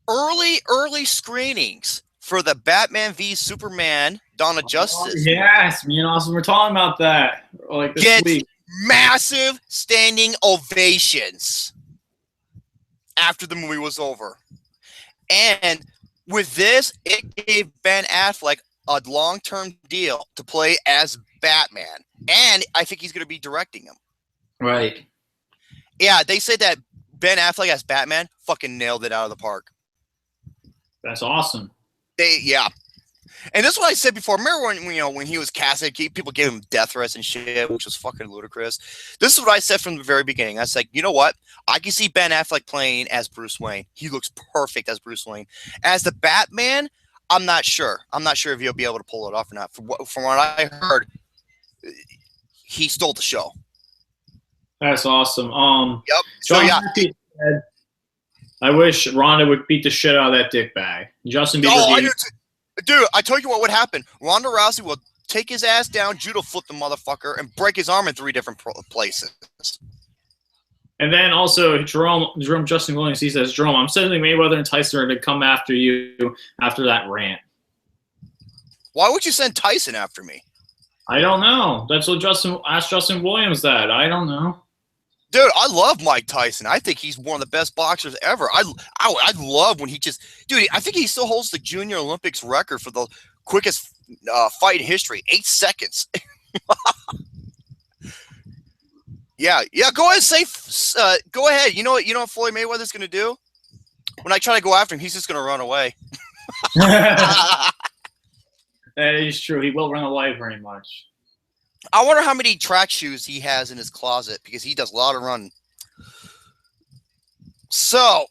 Early screenings for the Batman v Superman Dawn of Justice. Yes, me and Austin were talking about that like this week. Massive standing ovations after the movie was over. And with this, it gave Ben Affleck a long-term deal to play as Batman. And I think he's going to be directing him. Right. Yeah, they said that Ben Affleck as Batman fucking nailed it out of the park. That's awesome. Yeah. And this is what I said before. Remember when he was casted, people gave him death threats and shit, which was fucking ludicrous. This is what I said from the very beginning. I was like, you know what? I can see Ben Affleck playing as Bruce Wayne. He looks perfect as Bruce Wayne. As the Batman, I'm not sure. I'm not sure if he'll be able to pull it off or not. From what I heard, he stole the show. That's awesome. Yep. So John yeah. Hackey said, I wish Ronda would beat the shit out of that dick bag. Justin Bieber. Oh, dude, I told you what would happen. Ronda Rousey will take his ass down, judo flip the motherfucker, and break his arm in 3 different places. And then also Jerome Justin Williams, he says, Jerome, I'm sending Mayweather and Tyson to come after you after that rant. Why would you send Tyson after me? I don't know. That's what Justin Williams that. I don't know. Dude, I love Mike Tyson. I think he's one of the best boxers ever. I love when he just, dude, I think he still holds the Junior Olympics record for the quickest fight in history, 8 seconds. Yeah. Go ahead, go ahead. You know what Floyd Mayweather's gonna do? When I try to go after him, he's just gonna run away. That is true. He will run away very much. I wonder how many track shoes he has in his closet because he does a lot of running. So,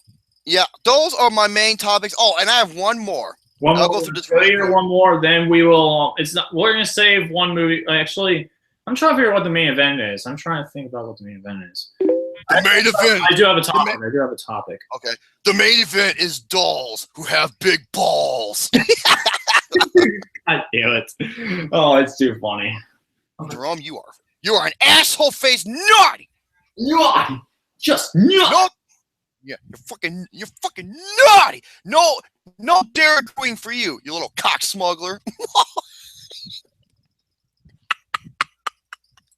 yeah, those are my main topics. Oh, and I have one more. I'll go through this. One more, then we will. It's not. We're gonna save one movie. Actually, I'm trying to figure out what the main event is. I'm trying to think about what the main event is. The main event. I do have a topic. Okay. The main event is dolls who have big balls. God damn it! Oh, it's too funny. Jerome, you are an asshole face naughty. Naughty. Just naughty. Yeah, you're fucking naughty. No Dairy Queen for you, you little cock smuggler.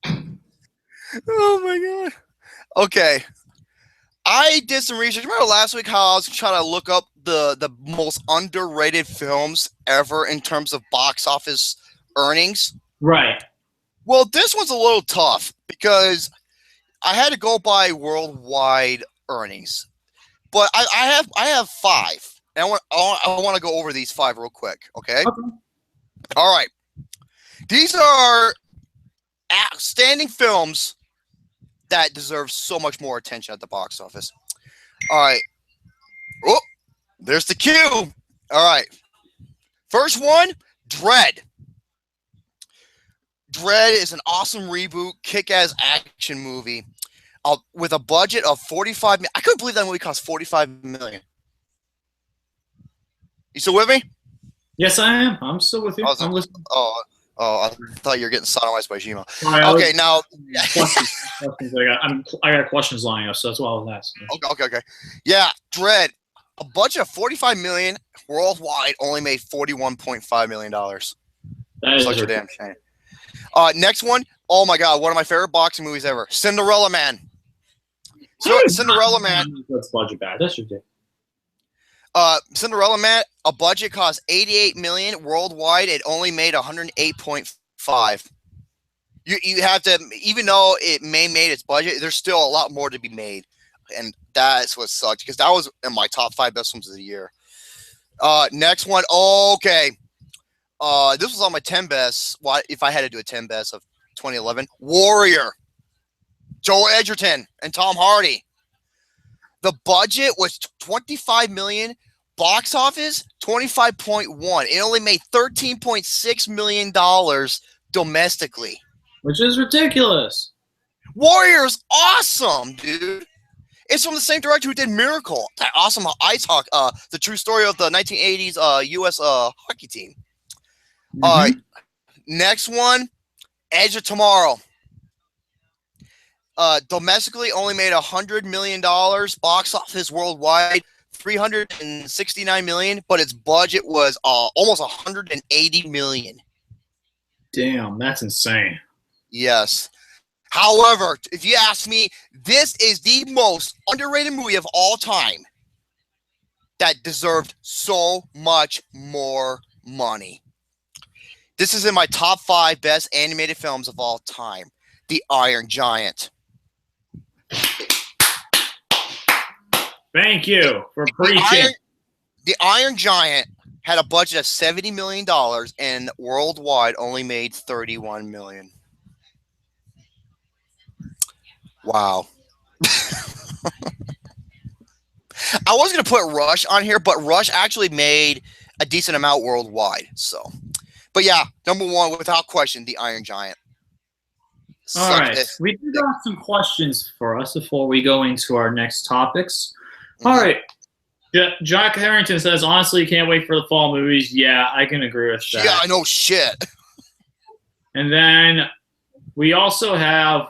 Oh my god. Okay. I did some research. Remember last week how I was trying to look up the most underrated films ever in terms of box office earnings? Right. Well, this one's a little tough because I had to go by worldwide earnings. But I have 5. And I want to go over these 5 real quick, okay? All right. These are outstanding films that deserve so much more attention at the box office. All right. Oh, there's the cue. All right. First one, Dread. Dread is an awesome reboot, kick-ass action movie with a budget of $45 million. I couldn't believe that movie cost $45 million. You still with me? Yes, I am. I'm still with you. I'm listening. Oh, I thought you were getting sodomized by Shima. Okay, now. I got questions lining up, so that's what I was asking. Okay. Yeah, Dread. A budget of $45 million worldwide, only made $41.5 million. That is such a damn shame. Next one. Oh my god, one of my favorite boxing movies ever. Cinderella Man. Cinderella Man. That's budget bad. That's ridiculous. Cinderella Man, a budget cost $88 million worldwide. It only made $108.5. You have to, even though it made its budget, there's still a lot more to be made, and that's what sucked because that was in my top 5 best films of the year. Next one. Okay. This was on my 10 best. If I had to do a 10 best of 2011, Warrior. Joel Edgerton and Tom Hardy. The budget was $25 million. Box office, 25.1. It only made $13.6 million domestically. Which is ridiculous. Warrior's awesome, dude. It's from the same director who did Miracle. That awesome ice hockey, the true story of the 1980s U.S. Hockey team. Next one, Edge of Tomorrow. Domestically only made $100 million. Box office worldwide, $369 million, but its budget was almost $180 million. Damn, that's insane. Yes. However, if you ask me, this is the most underrated movie of all time that deserved so much more money. This is in my top 5 best animated films of all time. The Iron Giant. Thank you for preaching. The Iron Giant had a budget of $70 million and worldwide only made $31 million. Wow. I was going to put Rush on here, but Rush actually made a decent amount worldwide. So, but yeah, number 1, without question, The Iron Giant. All right. We do got some questions for us before we go into our next topics. All right. Jack Harrington says, honestly, can't wait for the fall movies. Yeah, I can agree with that. Yeah, I know shit. And then we also have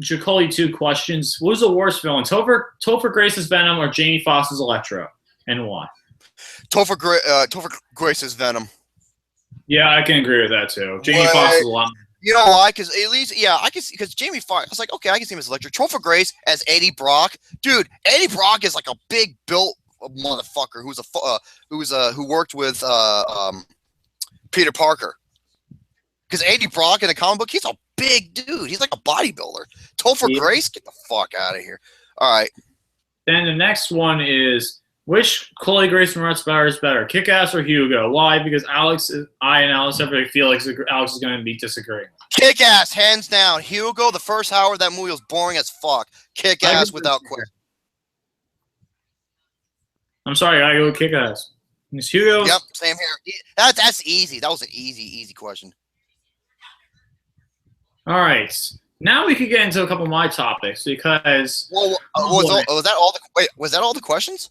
Jacoli 2 questions. Who's the worst villain, Topher Grace's Venom or Jamie Foxx's Electro, and why? Topher Grace's Venom. Yeah, I can agree with that too. Jamie Foxx is a lot. You know why? Because at least, yeah, I can see, because Jamie Foxx, I was like, okay, I can see him as Electro. Topher Grace as Eddie Brock. Dude, Eddie Brock is like a big built motherfucker who worked with Peter Parker. Because Eddie Brock in the comic book, he's a big dude. He's like a bodybuilder. Topher Grace, get the fuck out of here. All right. Then the next one is, which Chloe Grace Moretz is better, Kick-Ass or Hugo? Why? Because I and Alex everybody feel like Alex is going to be disagreeing. Kick-Ass, hands down. Hugo, the first hour of that movie was boring as fuck. Kick-Ass without question. I'm sorry, I go with Kick-Ass. It's Hugo. Yep, same here. That's easy. That was an easy question. All right. Now we could get into a couple of my topics because. Was that all the questions?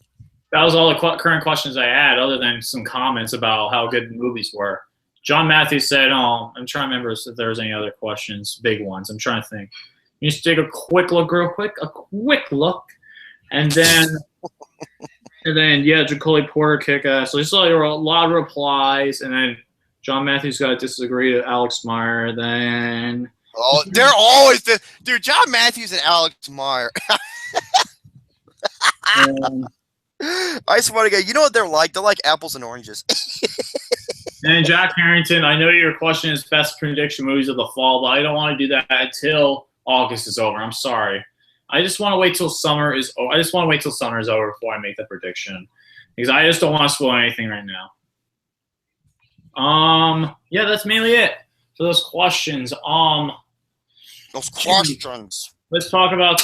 That was all the current questions I had, other than some comments about how good the movies were. John Matthews said, "Oh, I'm trying to remember if there was any other questions, big ones. I'm trying to think. You just take a quick look, real quick, and then, yeah, Jacoli Porter Kick-Ass. So I saw there were a lot of replies, and then John Matthews got to disagree with Alex Meyer. Then, oh, they're always dude. John Matthews and Alex Meyer. I swear to God, you know what they're like? They're like apples and oranges. And Jack Harrington, I know your question is best prediction movies of the fall, but I don't want to do that until August is over. I'm sorry. I just want to wait till summer is over. I just want to wait till summer is over before I make the prediction, because I just don't want to spoil anything right now. Yeah, that's mainly it for those questions. Those questions. Let's talk about.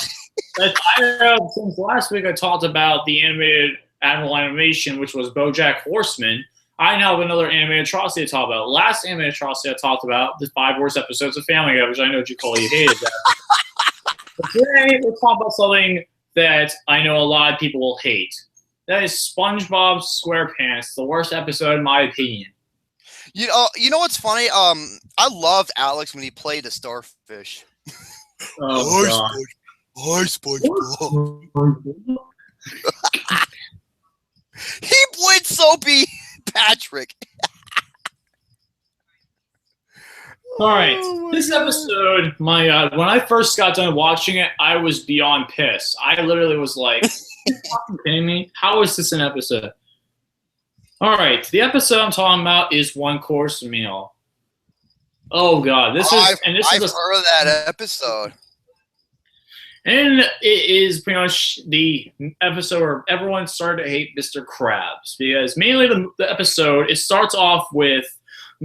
Since last week I talked about the animated Admiral animation, which was BoJack Horseman. I now have another animated atrocity to talk about. Last animated atrocity I talked about, the 5 worst episodes of Family Guy, which I know Jacoli hated that. But today we'll talk about something that I know a lot of people will hate. That is SpongeBob SquarePants, the worst episode in my opinion. You know what's funny? I loved Alex when he played the starfish. Oh, God. Hi, SpongeBob. He played Soapy Patrick. All right, this episode, my God, when I first got done watching it, I was beyond pissed. I literally was like, "Are you fucking kidding me? How is this an episode?" All right, the episode I'm talking about is One Course Meal. Oh God, I've heard of that episode. And it is pretty much the episode where everyone started to hate Mr. Krabs, because mainly the episode, it starts off with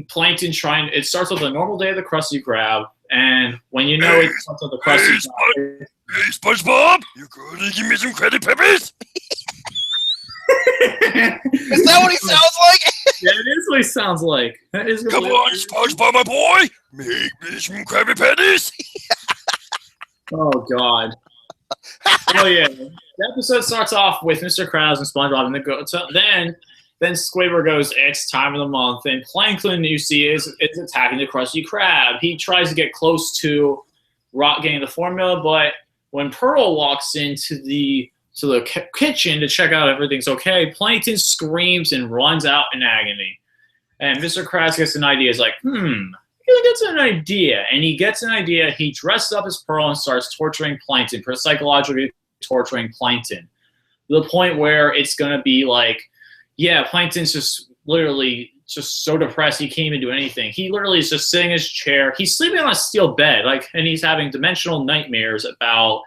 Plankton it starts with a normal day of the Krusty Krab, and when you know it starts with the Krusty Krab. Hey, SpongeBob, you gonna give me some credit peppers? Is that what he sounds like? Yeah, it is what he sounds like. Come on, SpongeBob, my boy, make me some Krabby Patties. Oh, God. Oh, yeah. The episode starts off with Mr. Krabs and SpongeBob, and then Squidward goes, it's time of the month, and Plankton, you see, is attacking the Krusty Krab. He tries to get close to getting the formula, but when Pearl walks into the kitchen to check out if everything's okay, Plankton screams and runs out in agony. And Mr. Krabs gets an idea. He's like, he gets an idea, and he gets an idea. He dresses up as Pearl and starts torturing Plankton, psychologically torturing Plankton, to the point where it's going to be like, yeah, Plankton's just literally just so depressed he can't even do anything. He literally is just sitting in his chair. He's sleeping on a steel bed, and he's having dimensional nightmares about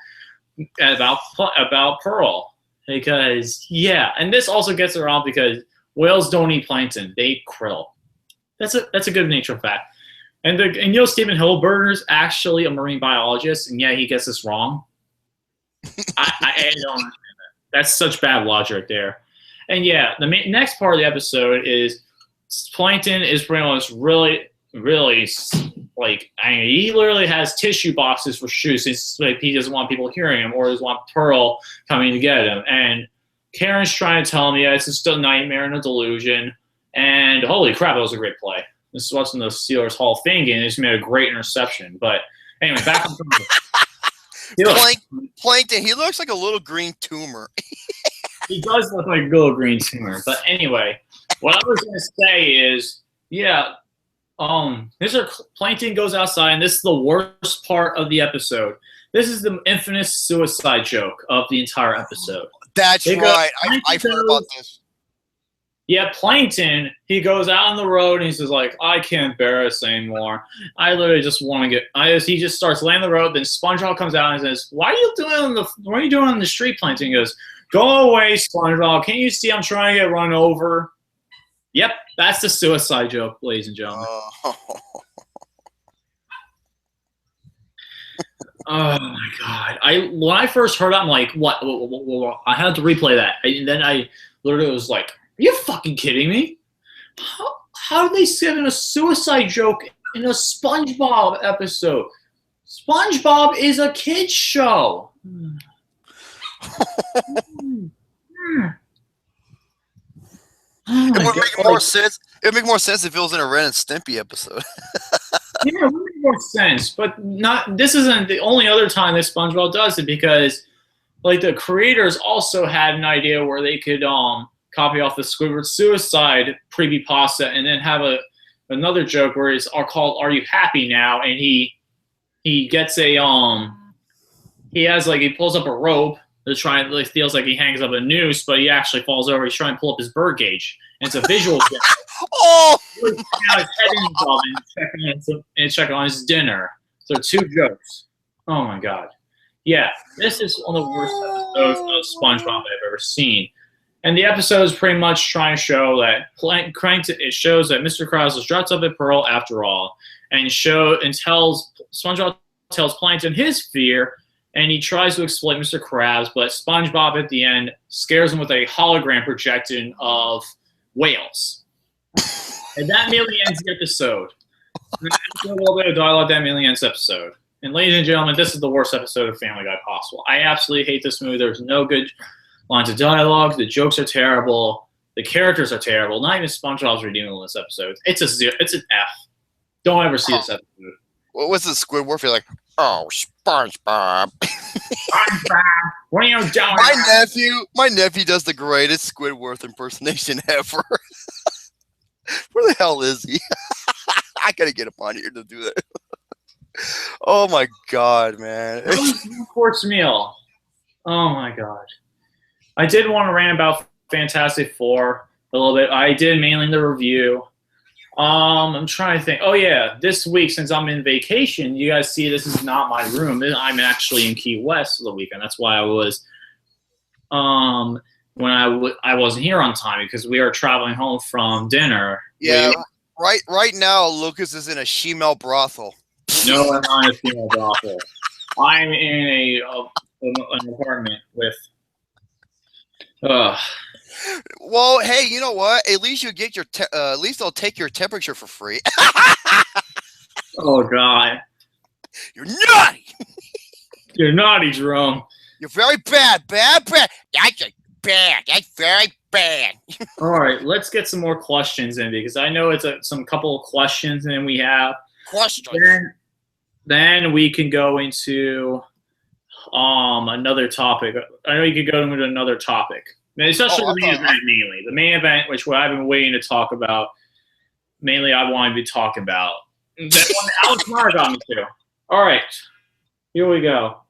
Pearl. Because, yeah, and this also gets around because whales don't eat plankton. they eat krill. That's a good nature fact. And Stephen Hilberger's actually a marine biologist, and yeah, he gets this wrong. I don't understand that. That's such bad logic right there. And yeah, the next part of the episode is Plankton is pretty much really really like, I mean, he literally has tissue boxes for shoes since like he doesn't want people hearing him or doesn't want Pearl coming to get him. And Karen's trying to tell him, yeah, it's just a nightmare and a delusion. And holy crap, that was a great play. This wasn't the Steelers Hall of Fame game. They just made a great interception. But anyway, back on Plankton, he looks like a little green tumor. He does look like a little green tumor. But anyway, what I was going to say is, yeah, Mr. Plankton goes outside, and this is the worst part of the episode. This is the infamous suicide joke of the entire episode. That's right. I've heard about this. Yeah, Plankton, he goes out on the road and he says, like, I can't bear this anymore. I literally just want to get he just starts laying the road, then SpongeBob comes out and says, What are you doing on the street, Plankton? He goes, Go away, SpongeBob. Can't you see I'm trying to get run over? Yep, that's the suicide joke, ladies and gentlemen. Oh my god! When I first heard it, I'm like, what? I had to replay that, and then I literally was like, "Are you fucking kidding me? How did they say in a suicide joke in a SpongeBob episode? SpongeBob is a kids show." It would make more sense. It would make more sense if it was in a Ren and Stimpy episode. Yeah, it would make more sense, but not. This isn't the only other time that SpongeBob does it, because, like, the creators also had an idea where they could copy off the Squidward suicide creepypasta and then have another joke where it's called "Are You Happy Now?" and he gets a he pulls up a rope to try and like, feels like he hangs up a noose, but he actually falls over. He's trying to pull up his bird gauge, and it's a visual gag. Oh! He's his head in his oven and checking on his dinner. So 2 jokes. Oh my god. Yeah, this is one of the worst episodes of SpongeBob I've ever seen. And the episode is pretty much trying to show that it shows that Mr. Krabs struts up at Pearl after all, and SpongeBob tells Plankton his fear, and he tries to exploit Mr. Krabs, but SpongeBob at the end scares him with a hologram projection of whales. And that merely ends the episode. A little bit of dialogue that merely ends the episode. And ladies and gentlemen, this is the worst episode of Family Guy possible. I absolutely hate this movie. There's no good lines of dialogue. The jokes are terrible. The characters are terrible. Not even SpongeBob's redeemable in this episode. It's an F. Don't ever see this episode. What was the Squidward? You're like, oh, SpongeBob. SpongeBob, what are you doing? My nephew does the greatest Squidward impersonation ever. Where the hell is he? I gotta get him on here to do that. Oh my god, man! Course meal. Oh my god! I did want to rant about Fantastic Four a little bit. I did mainly in the review. I'm trying to think. Oh yeah, this week, since I'm in vacation, you guys see this is not my room. I'm actually in Key West for the weekend. That's why I was when I wasn't here on time, because we are traveling home from dinner. Yeah, right now Lucas is in a she-male brothel. No, I'm not in a female brothel. I'm in an apartment with. Well, hey, you know what? At least you get your. At least they'll take your temperature for free. Oh god, you're naughty. You're naughty, Jerome. You're very bad. That's bad. That's very bad. All right, let's get some more questions in, because I know it's some couple of questions, and then we have questions. Then we can go into another topic. I know you could go into another topic. Especially the main event, mainly. The main event, which I've been waiting to talk about, mainly I want to be talking about. That one Alex Meyer got me to. All right. Here we go.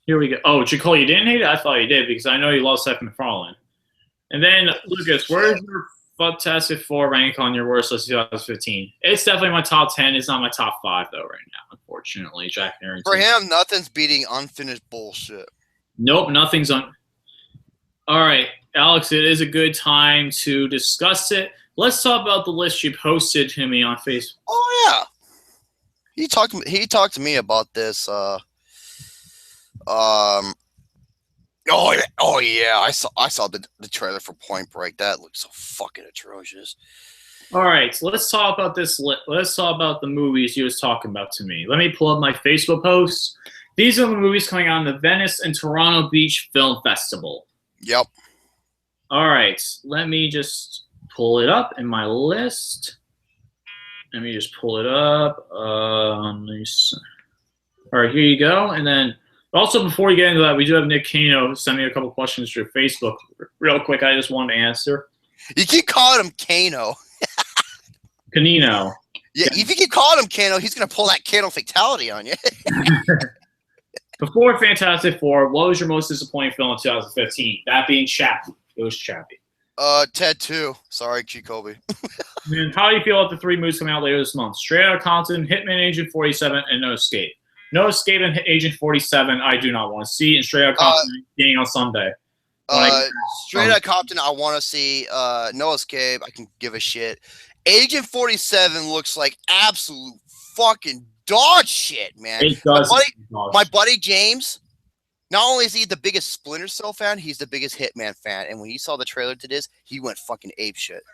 Here we go. Oh, Jacob, you didn't hate it? I thought you did, because I know you love Seth MacFarlane. And then, Lucas, where's your Fantastic Four rank on your worst list of 2015? It's definitely my top 10. It's not my top 5, though, right now, unfortunately. Jack Harrington. For him, nothing's beating unfinished bullshit. Nope, nothing's on. All right, Alex, it is a good time to discuss it. Let's talk about the list you posted to me on Facebook. Oh yeah, he talked to me about this. Oh yeah, I saw the trailer for Point Break. That looks so fucking atrocious. All right, so let's talk about this. Let's talk about the movies you was talking about to me. Let me pull up my Facebook posts. These are the movies coming out in the Venice and Toronto Beach Film Festival. Yep. All right, let me just pull it up in my list. Let me just pull it up. All right, here you go. And then also before we get into that, we do have Nick Kano send me a couple questions through Facebook. Real quick, I just wanted to answer. You keep calling him Kano. Canino. Yeah, if you keep calling him Kano, he's going to pull that Kano fatality on you. Before Fantastic Four, what was your most disappointing film in 2015? That being Chappie. It was Chappie. Ted 2. Sorry, Jacoby. And how do you feel about the 3 movies coming out later this month? Straight Outta Compton, Hitman Agent 47, and No Escape. No Escape and Agent 47, I do not want to see. And Straight Outta Compton being on Sunday. Straight Outta Compton, I want to see. No Escape, I can give a shit. Agent 47 looks like absolute fucking dog shit, man. It does. My buddy James, not only is he the biggest Splinter Cell fan, he's the biggest Hitman fan. And when he saw the trailer to this, he went fucking ape shit.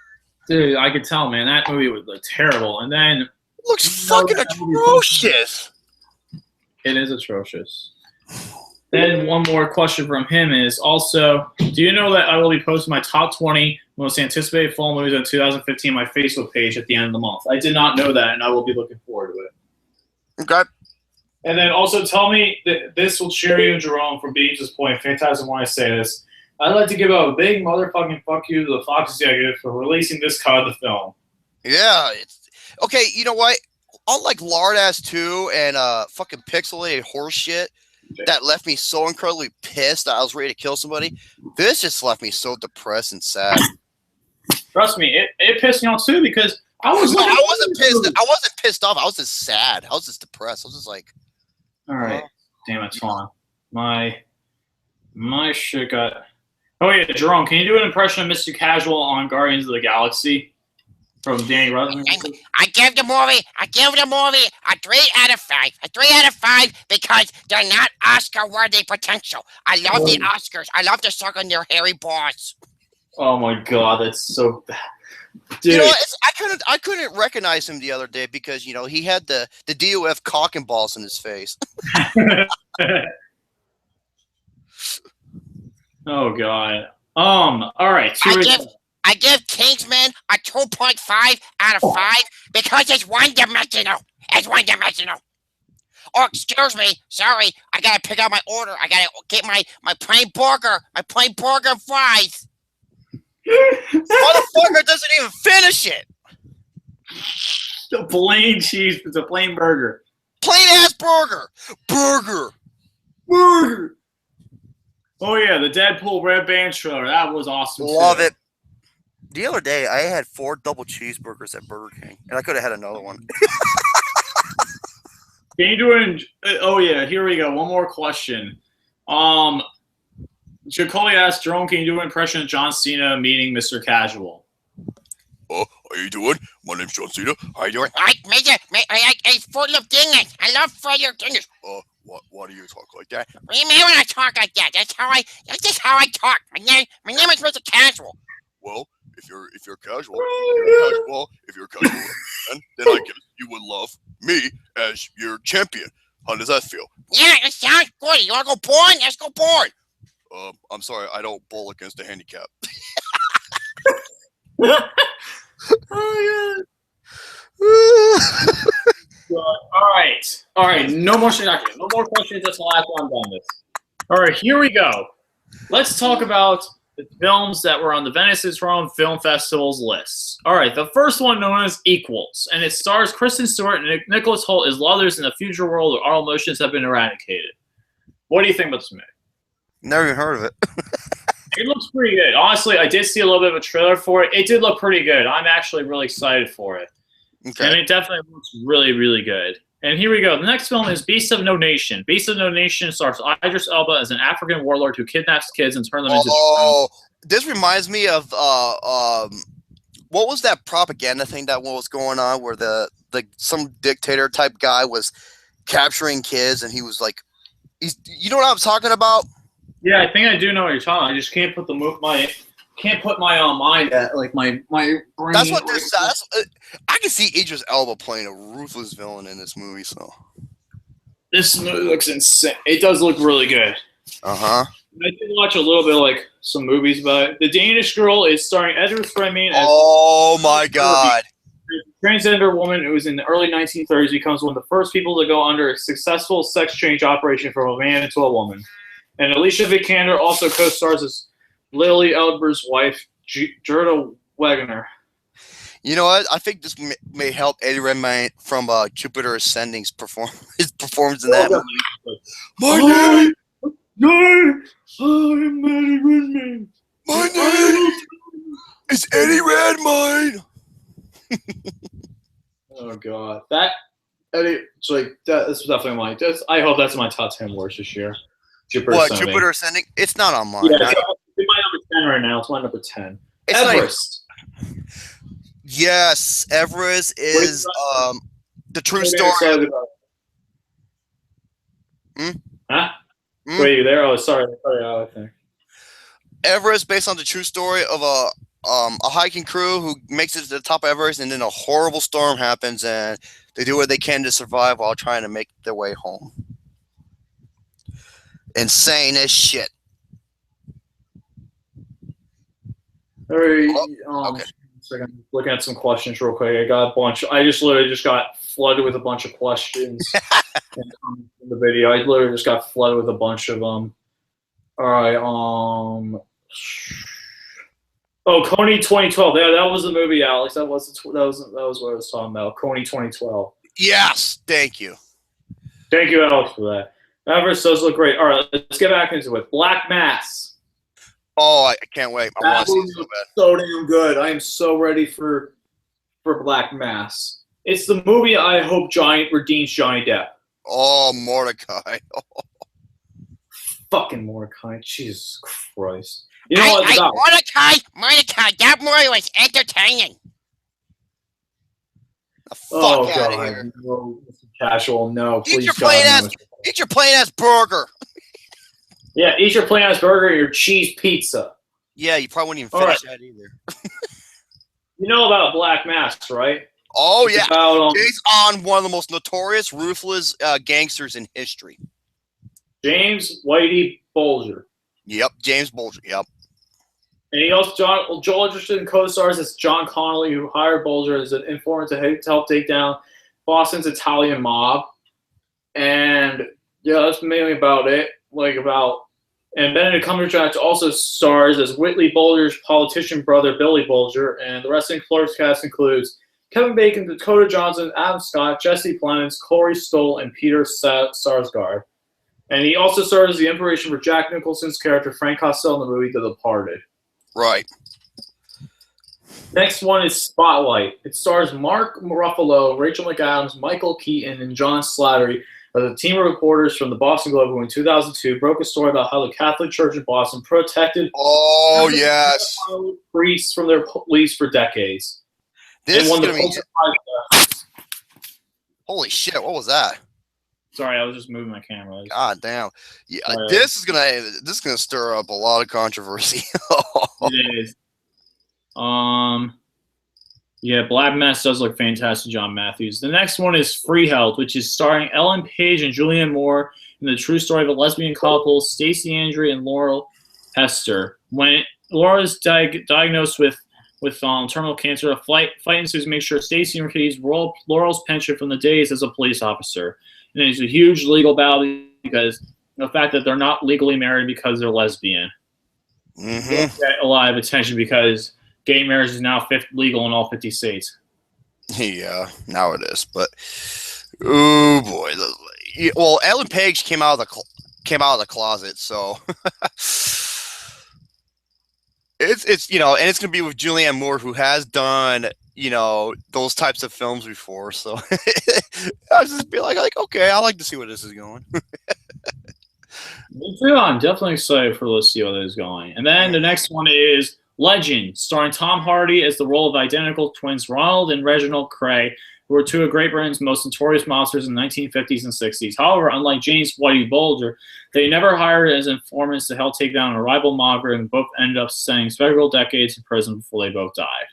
Dude, I could tell, man. That movie was terrible. And then it looks fucking atrocious. It is atrocious. Then one more question from him is also, do you know that I will be posting my top 20 most anticipated fall movies of 2015 on my Facebook page at the end of the month? I did not know that, and I will be looking forward to it. Okay. And then also tell me that this will cheer you and Jerome for being disappointed. Fantastic when I say this. I'd like to give a big motherfucking fuck you to the Fox executive for releasing this cut of the film. Yeah. Okay, you know what? Unlike Lard Ass 2 and fucking pixelated horse shit that left me so incredibly pissed that I was ready to kill somebody, this just left me so depressed and sad. Trust me, it pissed me off too because I wasn't pissed. I wasn't pissed off. I was just sad. I was just depressed. I was just like, all right, damn it, Swan. My shit got. Oh yeah, Jerome, can you do an impression of Mr. Casual on Guardians of the Galaxy from Danny Rutherford? I give the movie a 3 out of 5. A 3 out of 5 because they're not Oscar-worthy potential. I love the Oscars. I love to suck on their hairy balls. Oh my god, that's so bad. Dude. You know, I couldn't recognize him the other day because he had the DOF cock and balls in his face. Oh god. All right. I give Kingsman a 2.5 out of 5 because it's one-dimensional. It's one-dimensional. Oh, excuse me. Sorry, I gotta pick out my order. I gotta get my plain burger. My plain burger and fries. Motherfucker doesn't even finish it. The plain cheese. It's a plain burger. Plain ass burger. Burger. Oh yeah, the Deadpool Red Band trailer. That was awesome. Love it. The other day, I had 4 double cheeseburgers at Burger King, and I could have had another one. Can you do it? Oh yeah, here we go. One more question. Jacoby asked Jerome, can you do an impression of John Cena meeting Mr. Casual? How you doing? My name's John Cena. How you doing? It's full of dingers. I love full of dingers. Why do you talk like that? What do you mean when I talk like that? That's just how I talk. My name is Mr. Casual. Well, if you're casual, then I guess you would love me as your champion. How does that feel? Yeah, it sounds good. You want to go porn? Let's go porn. I'm sorry, I don't bowl against the handicap. Oh yeah. All right. No more questions. No more questions. That's the last one. I'm done this. All right, here we go. Let's talk about the films that were on the Venice and Toronto Film Festival's lists. All right, the first one known as Equals, and it stars Kristen Stewart and Nicholas Hoult as lovers in a future world where all emotions have been eradicated. What do you think about this movie? Never even heard of it. It looks pretty good. Honestly, I did see a little bit of a trailer for it. It did look pretty good. I'm actually really excited for it. Okay. And it definitely looks really, really good. And here we go. The next film is Beast of No Nation. Beast of No Nation stars Idris Elba as an African warlord who kidnaps kids and turns them into... Oh, this reminds me of what was that propaganda thing that was going on where some dictator type guy was capturing kids and he was like, you know what I'm talking about? Yeah, I think I do know what you're talking about. I just can't put my can't put my mind at like my brain. That's what this. I can see Idris Elba playing a ruthless villain in this movie. So this movie looks insane. It does look really good. I did watch a little bit of, like, some movies about it. The Danish Girl is starring Edward Fleming as oh my god, a transgender woman who was in the early 1930s becomes one of the first people to go under a successful sex change operation from a man into a woman. And Alicia Vikander also co-stars as Lily Elber's wife, Gerda Wegener. You know what? I think this may help Eddie Redmayne from Jupiter Ascending's his performance in that movie. My name. No, I'm Eddie Redmayne. My name is Eddie Redmayne. Oh god, that Eddie, it's like that. This was definitely my. I hope that's my top 10 worst this year. Jupiter Ascending? It's not on mine. Yeah, it's my number 10 right now. It's my number 10. It's Everest. Yes, Everest is the true story. Huh? Wait, you there? Oh, sorry. I think Everest, based on the true story of a hiking crew who makes it to the top of Everest, and then a horrible storm happens, and they do what they can to survive while trying to make their way home. Insane as shit. Okay. Second. Looking at some questions real quick. I got a bunch. I just literally just got flooded with a bunch of questions in the video. I literally just got flooded with a bunch of them. All right. Oh, Coney 2012. Yeah, that was the movie, Alex. That was what I was talking about. Coney 2012. Yes. Thank you. Thank you, Alex, for that. Everest does look great. All right, let's get back into it. Black Mass. Oh, I can't wait. I want to see it so bad. So damn good. I am so ready for Black Mass. It's the movie I hope redeems Johnny Depp. Oh, Mordecai. Oh. Fucking Mordecai. Jesus Christ. You know what? Mordecai, that movie was entertaining. The fuck out of here. No, casual, no. Eat your plain ass burger. Yeah, eat your plain ass burger and your cheese pizza. Yeah, you probably wouldn't even finish that either. You know about Black Mass, right? Oh, yeah. Based on one of the most notorious, ruthless gangsters in history. James Whitey Bulger. Yep, James Bulger, yep. And he also, Joel Edgerton co-stars as John Connolly, who hired Bulger as an informant to help take down Boston's Italian mob. And, yeah, that's mainly about it. And Benedict Cumberbatch also stars as Whitley Bulger's politician brother, Billy Bulger, and the rest of the cast includes Kevin Bacon, Dakota Johnson, Adam Scott, Jesse Plemons, Corey Stoll, and Peter Sarsgaard. And he also stars as the inspiration for Jack Nicholson's character, Frank Costello, in the movie The Departed. Right. Next one is Spotlight. It stars Mark Ruffalo, Rachel McAdams, Michael Keaton, and John Slattery, a team of reporters from the Boston Globe who in 2002 broke a story about how the Catholic Church in Boston protected priests from their police for decades. This is going to be... Holy shit, what was that? Sorry, I was just moving my camera. God damn. Yeah, this is gonna stir up a lot of controversy. It is. Yeah, Black Mass does look fantastic, John Matthews. The next one is Freeheld, which is starring Ellen Page and Julianne Moore in the true story of a lesbian couple, Stacey Andrew and Laurel Hester. When Laura is diagnosed with terminal cancer, a fight ensues to make sure Stacey receives Laurel's pension from the days as a police officer. And it's a huge legal battle because the fact that they're not legally married because they're lesbian. Mm-hmm. They get a lot of attention because gay marriage is now legal in all 50 states. Yeah, now it is. But oh boy, well, Ellen Page came out of the closet, so it's and it's gonna be with Julianne Moore, who has done those types of films before. So I was just be like, okay, I like to see where this is going. Me too. I'm definitely excited to see where this is going. And then the next one is Legend, starring Tom Hardy as the role of identical twins Ronald and Reginald Cray, who were two of Great Britain's most notorious mobsters in the 1950s and 60s. However, unlike James Whitey Bulger, they never hired as informants to help take down a rival mobster, and both ended up spending several decades in prison before they both died.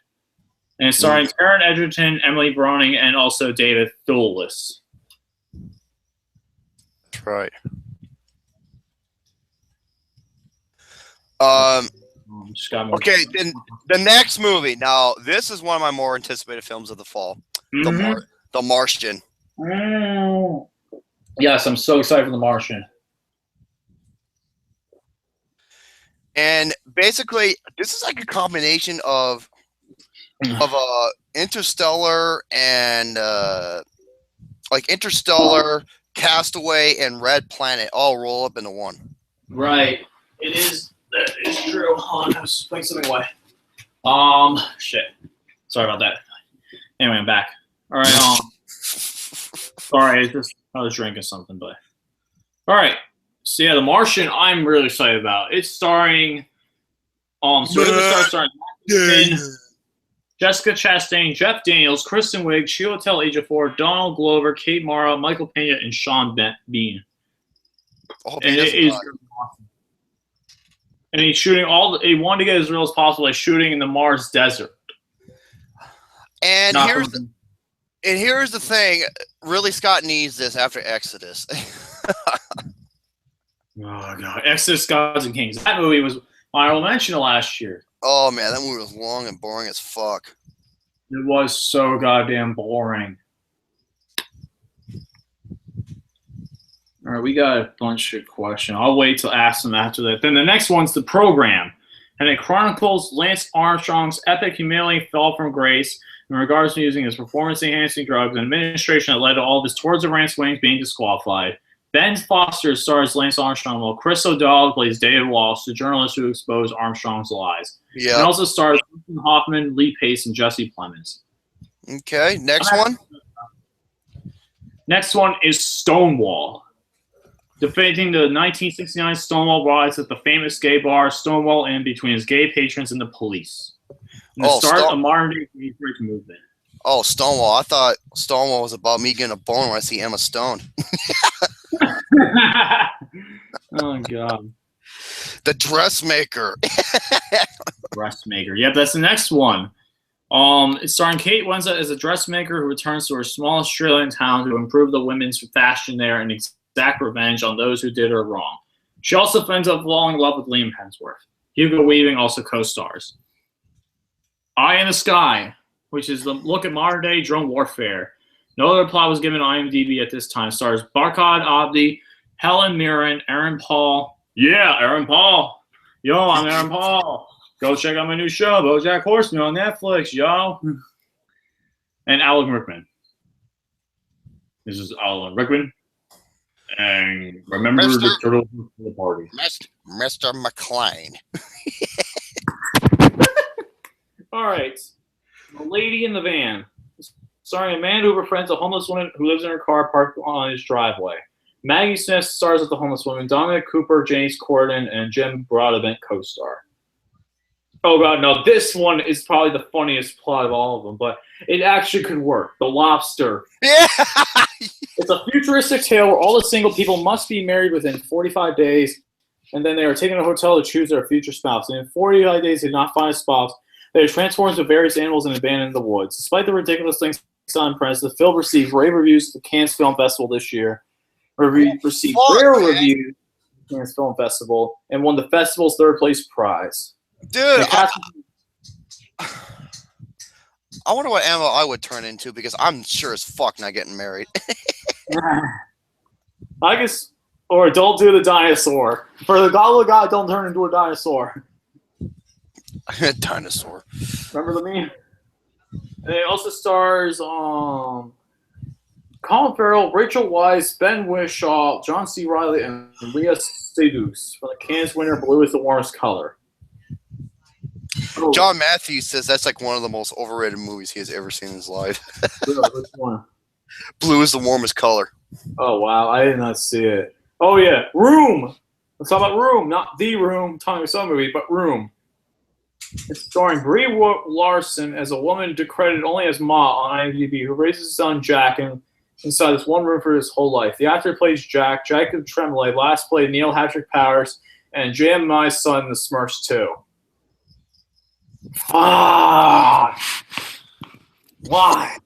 And it's starring Taron Egerton, Emily Browning, and also David Thewlis. That's right. Okay, then the next movie. Now, this is one of my more anticipated films of the fall. The Martian. Yes, I'm so excited for The Martian. And basically, this is like a combination of Interstellar and like Interstellar, Castaway, and Red Planet all roll up into one. Right. It is. That is true. Hold on, I was putting something away. Shit. Sorry about that. Anyway, I'm back. All right. Sorry, I was drinking something, but. All right. So yeah, The Martian. I'm really excited about. It's starring. Starring Jessica Chastain, Jeff Daniels, Kristen Wiig, Chiwetel Ejiofor, Donald Glover, Kate Mara, Michael Pena, and Sean Bean. Oh, and it is awesome. And he's shooting he wanted to get as real as possible by shooting in the Mars desert. And here's the thing. Ridley Scott needs this after Exodus. Oh god, Exodus, Gods and Kings. That movie was my honorable mention last year. Oh man, that movie was long and boring as fuck. It was so goddamn boring. All right, we got a bunch of questions. I'll wait till ask them after that. Then the next one's The Program, and it chronicles Lance Armstrong's epic humiliating fall from grace in regards to using his performance-enhancing drugs and administration that led to all of his Towards the Rant's wings being disqualified. Ben Foster stars Lance Armstrong, while Chris O'Donnell plays David Walsh, the journalist who exposed Armstrong's lies. Yeah. And also stars Ethan Hoffman, Lee Pace, and Jesse Plemons. Okay, next one. Next one is Stonewall. Depicting the 1969 Stonewall riots at the famous gay bar Stonewall Inn between his gay patrons and the police. And the start of modern-day gay rights movement. Oh, Stonewall. I thought Stonewall was about me getting a bone when I see Emma Stone. Oh, God. The Dressmaker. Dressmaker. Yep, that's the next one. It's starring Kate Winslet as a dressmaker who returns to her small Australian town to improve the women's fashion there and exact revenge on those who did her wrong. She also ends up falling in love with Liam Hemsworth. Hugo Weaving also co-stars. Eye in the Sky, which is the look at modern-day drone warfare. No other plot was given on IMDb at this time. Stars Barkhad Abdi, Helen Mirren, Aaron Paul. Yeah, Aaron Paul. Yo, I'm Aaron Paul. Go check out my new show, BoJack Horseman, on Netflix, yo. And Alan Rickman. This is Alan Rickman. And remember the turtle for the party. Mr. McClane. All right. The Lady in the Van. Starring a man who befriends a homeless woman who lives in her car parked on his driveway. Maggie Smith stars as the homeless woman. Dominic Cooper, James Corden, and Jim Broadbent co-star. Oh, God, no. This one is probably the funniest plot of all of them, but it actually could work. The Lobster. Yeah. It's a futuristic tale where all the single people must be married within 45 days, and then they are taken to a hotel to choose their future spouse. And in 45 days, they did not find a spouse. They are transformed into various animals and abandoned in the woods. Despite the ridiculous things on press, the film received rave reviews at the Cannes Film Festival this year. Received rare reviews at the Cannes Film Festival and won the festival's third-place prize. Dude, I wonder what animal I would turn into because I'm sure as fuck not getting married. I guess, or don't do the dinosaur. For the God of God, don't turn into a dinosaur. Dinosaur. Remember the meme? And it also stars Colin Farrell, Rachel Weisz, Ben Whishaw, John C. Reilly, and Leah Seydoux. For the Cannes winner, blue is the warmest color. Oh. John Matthews says that's like one of the most overrated movies he has ever seen in his life. Which one? Blue is the warmest color. Oh, wow. I did not see it. Oh, yeah. Room. Let's talk about Room. Not The Room, talking about some movie, but Room. It's starring Brie Larson as a woman credited only as Ma on IMDb who raises his son Jack inside this one room for his whole life. The actor plays Jack. Jacob Tremblay last played Neil Patrick Powers and JMI's son in The Smurfs 2. Fuck! Why?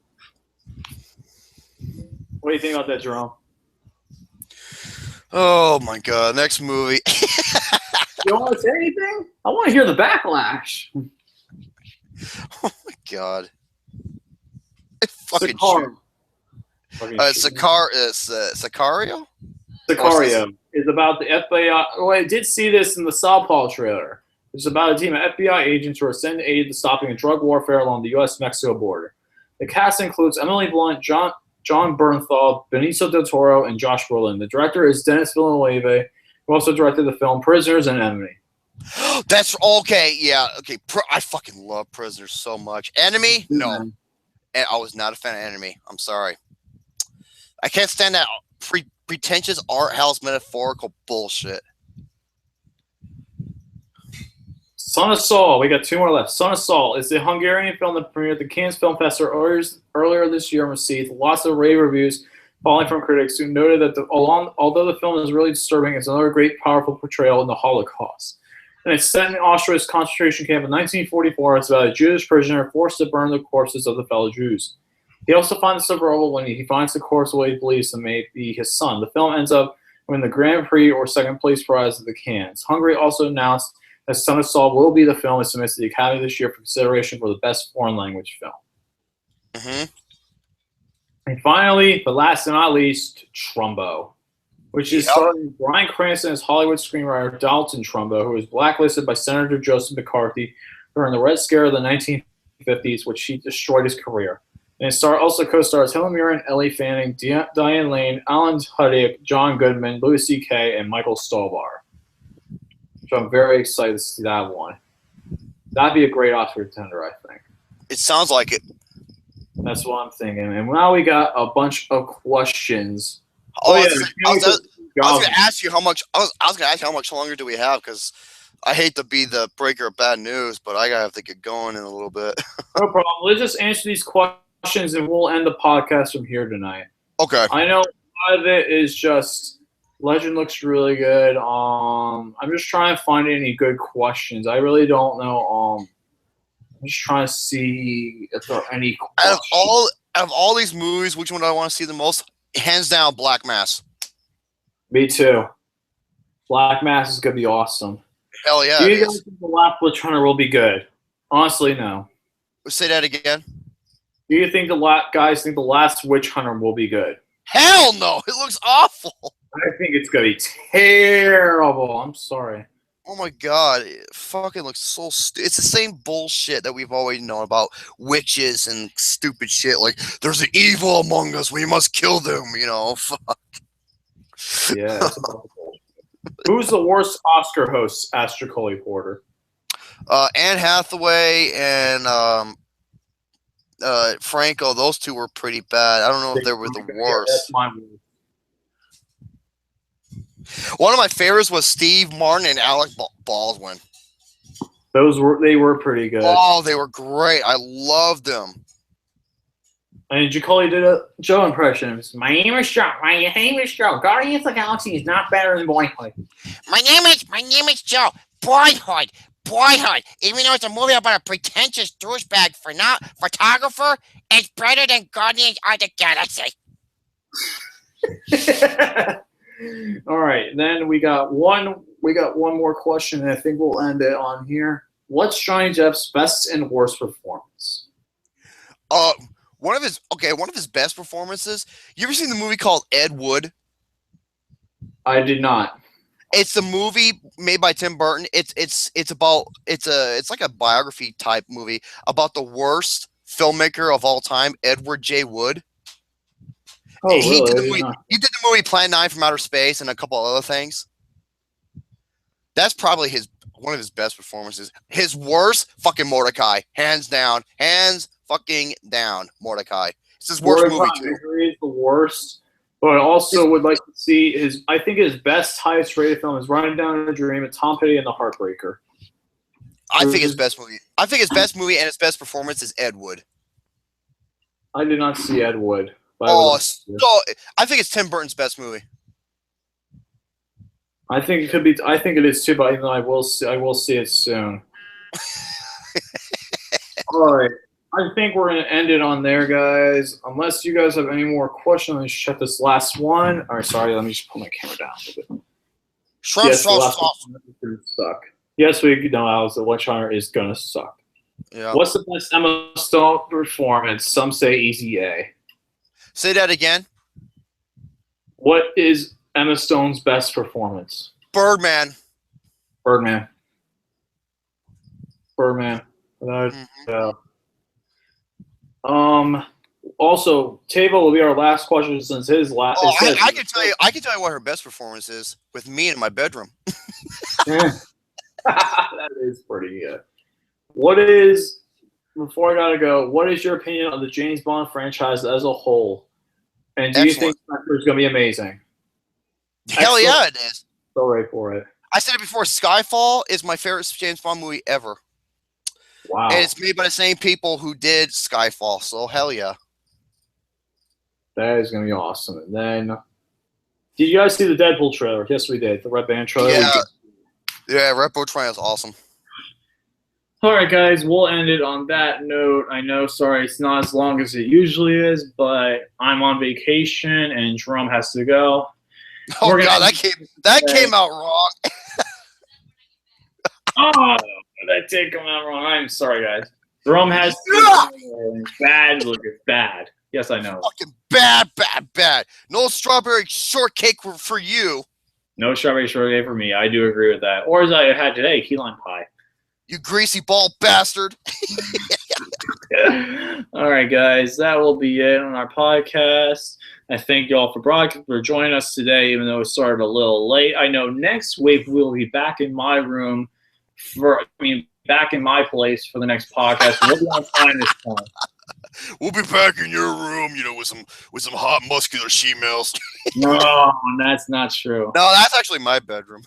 What do you think about that, Jerome? Oh my god, next movie. You don't want to say anything? I want to hear the backlash. Oh my god. Fucking Sicario. Sicario? Sicario is about the FBI. Well, I did see this in the Saw Paul trailer. It's about a team of FBI agents who are sent to aid in stopping drug warfare along the U.S.-Mexico border. The cast includes Emily Blunt, John Bernthal, Benicio del Toro, and Josh Brolin. The director is Dennis Villeneuve, who also directed the film Prisoners and Enemy. That's okay. Yeah. Okay. I fucking love Prisoners so much. Enemy? No. I was not a fan of Enemy. I'm sorry. I can't stand that pretentious art house metaphorical bullshit. Son of Saul. We got 2 more left. Son of Saul is the Hungarian film that premiered at the Cannes Film Festival earlier this year and received lots of rave reviews, falling from critics who noted that although the film is really disturbing, it's another great, powerful portrayal in the Holocaust. And it's set in Auschwitz concentration camp in 1944. It's about a Jewish prisoner forced to burn the corpses of the fellow Jews. He also finds the survival when he finds the corpse of what he believes to may be his son. The film ends up winning the Grand Prix or second place prize at the Cannes. Hungary also announced that Son of Saul will be the film that submits to the Academy this year for consideration for the best foreign language film. Mm-hmm. And finally, but last and not least, Trumbo, which is starring Bryan Cranston as Hollywood screenwriter Dalton Trumbo, who was blacklisted by Senator Joseph McCarthy during the Red Scare of the 1950s, which he destroyed his career. And it also co-stars Helen Mirren, Ellie Fanning, Diane Lane, Alan Tudyk, John Goodman, Louis C.K., and Michael Stuhlbarg. So I'm very excited to see that one. That'd be a great Oscar contender, I think. It sounds like it. That's what I'm thinking. And now we got a bunch of questions. I was going to ask you how much. I was going to ask you how much longer do we have, because I hate to be the breaker of bad news, but I gotta have to get going in a little bit. No problem. Let's just answer these questions and we'll end the podcast from here tonight. Okay. I know a lot of it is just Legend looks really good. I'm just trying to find any good questions. I really don't know. I'm just trying to see if there are any questions. Out of all these movies, which one do I want to see the most? Hands down, Black Mass. Me too. Black Mass is gonna be awesome. Hell yeah. Do you guys think the last Witch Hunter will be good? Honestly, no. Say that again. Do you think guys think the last Witch Hunter will be good? Hell no! It looks awful. I think it's gonna be terrible. I'm sorry. Oh my god! It fucking looks so it's the same bullshit that we've always known about witches and stupid shit. Like, there's an evil among us. We must kill them. You know. Fuck. Yeah. Who's the worst Oscar host? Asked Jacoli Porter. Anne Hathaway and Franco. Those two were pretty bad. I don't know if they were the worst. Yeah, that's my move. One of my favorites was Steve Martin and Alec Baldwin. They were pretty good. Oh, they were great. I loved them. And Jacoli did a Joe impression. My name is Joe. My name is Joe. Guardians of the Galaxy is not better than Boyhood. My name is Joe. Boyhood. Even though it's a movie about a pretentious douchebag photographer, it's better than Guardians of the Galaxy. All right, then we got one more question, and I think we'll end it on here. What's Johnny Depp's best and worst performance? One of his best performances. You ever seen the movie called Ed Wood? I did not. It's a movie made by Tim Burton. It's like a biography type movie about the worst filmmaker of all time, Edward J. Wood. Oh, really? He did the movie Plan 9 from Outer Space and a couple other things. That's probably one of his best performances. His worst, fucking Mordecai. Hands down, Mordecai. It's his worst movie, too. Is the worst, but I also would like to see his best, highest rated film is Running Down a Dream, and Tom Petty and the Heartbreaker. I think his best movie. I think his best movie and his best performance is Ed Wood. I did not see Ed Wood. I think it's Tim Burton's best movie. I think it could be. I think it is too, but I will see it soon. All right. I think we're going to end it on there, guys. Unless you guys have any more questions, let me check this last one. All right, sorry. Let me just pull my camera down a little bit. Shrimp sauce. Suck. Yes, we know the one genre is going to suck. Yeah. What's the best Emma Stone performance? Some say Easy A. Say that again. What is Emma Stone's best performance? Birdman. Birdman. Also, Tavo will be our last question since his last. Oh, I can tell you. I can tell you what her best performance is with me in my bedroom. That is pretty good. What is? Before I gotta go, what is your opinion on the James Bond franchise as a whole? And do you think Spectre is gonna be amazing? Hell yeah, it is. So right for it. I said it before. Skyfall is my favorite James Bond movie ever. Wow. And it's made by the same people who did Skyfall, so hell yeah. That is going to be awesome. And then, did you guys see the Deadpool trailer? Yes, we did. The Red Band trailer. Yeah, Red Bull trailer is awesome. All right, guys, we'll end it on that note. I know, sorry, it's not as long as it usually is, but I'm on vacation and Jerome has to go. Oh, God, that came out wrong. Oh, that did come out wrong. I'm sorry, guys. Jerome has bad. Look, it's bad. Yes, I know. Fucking bad. No strawberry shortcake for you. No strawberry shortcake for me. I do agree with that. Or as I had today, key lime pie. You greasy ball bastard. All right, guys. That will be it on our podcast. I thank you all for joining us today, even though it started a little late. I know next week we'll be back in my room back in my place for the next podcast. We'll be on time this time. We'll be back in your room, with some hot muscular she-males. No, that's not true. No, that's actually my bedroom.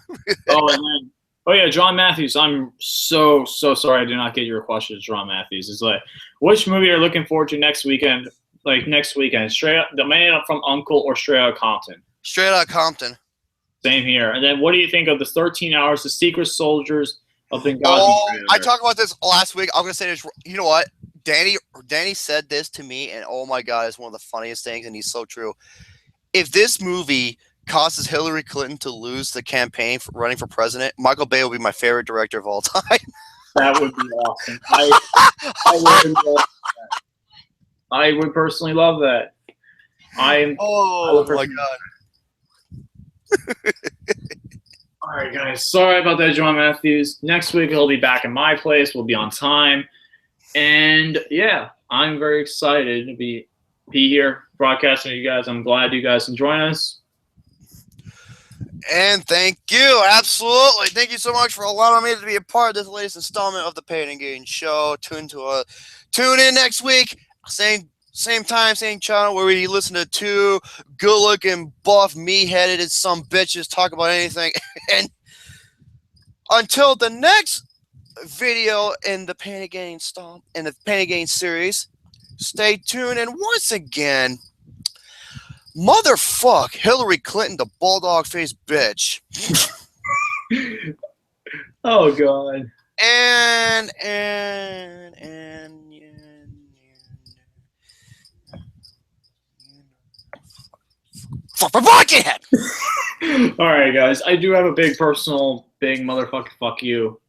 Yeah, John Matthews. I'm so sorry I did not get your question, John Matthews. It's like, which movie are you looking forward to next weekend? Straight up, The Man from U.N.C.L.E. or Straight Outta Compton? Straight Outta Compton. Same here. And then, what do you think of the 13 Hours, The Secret Soldiers of Benghazi? I talked about this last week. I'm gonna say this. You know what? Danny said this to me, and oh my God, it's one of the funniest things, and he's so true. If this movie causes Hillary Clinton to lose the campaign for running for president, Michael Bay will be my favorite director of all time. That would be awesome. I would personally love that. Oh my God. All right, guys. Sorry about that, John Matthews. Next week, he'll be back in my place. We'll be on time. And, yeah, I'm very excited to be here broadcasting to you guys. I'm glad you guys can join us. And thank you. Absolutely. Thank you so much for allowing me to be a part of this latest installment of the Pain and Gain Show. Tune in next week. Same time, same channel, where we listen to two good-looking, buff, me-headed some bitches talk about anything. And until the next video in the Pain and Gain series, stay tuned. And once again, motherfuck Hillary Clinton, the bulldog-faced bitch. Oh God. And All right, guys. I do have a big motherfucking fuck you.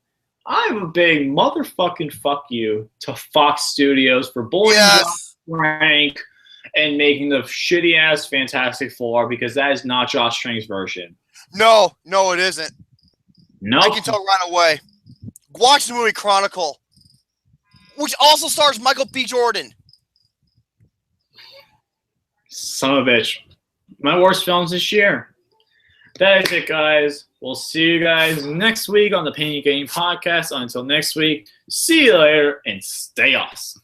I have a big motherfucking fuck you to Fox Studios for bullying Frank and making the shitty ass Fantastic Four, because that is not Josh Trank's version. No, it isn't. No, I can tell right away. Watch the movie Chronicle, which also stars Michael B. Jordan. Son of a bitch. My worst films this year. That is it, guys. We'll see you guys next week on the Pain and Gain podcast. Until next week, see you later and stay awesome.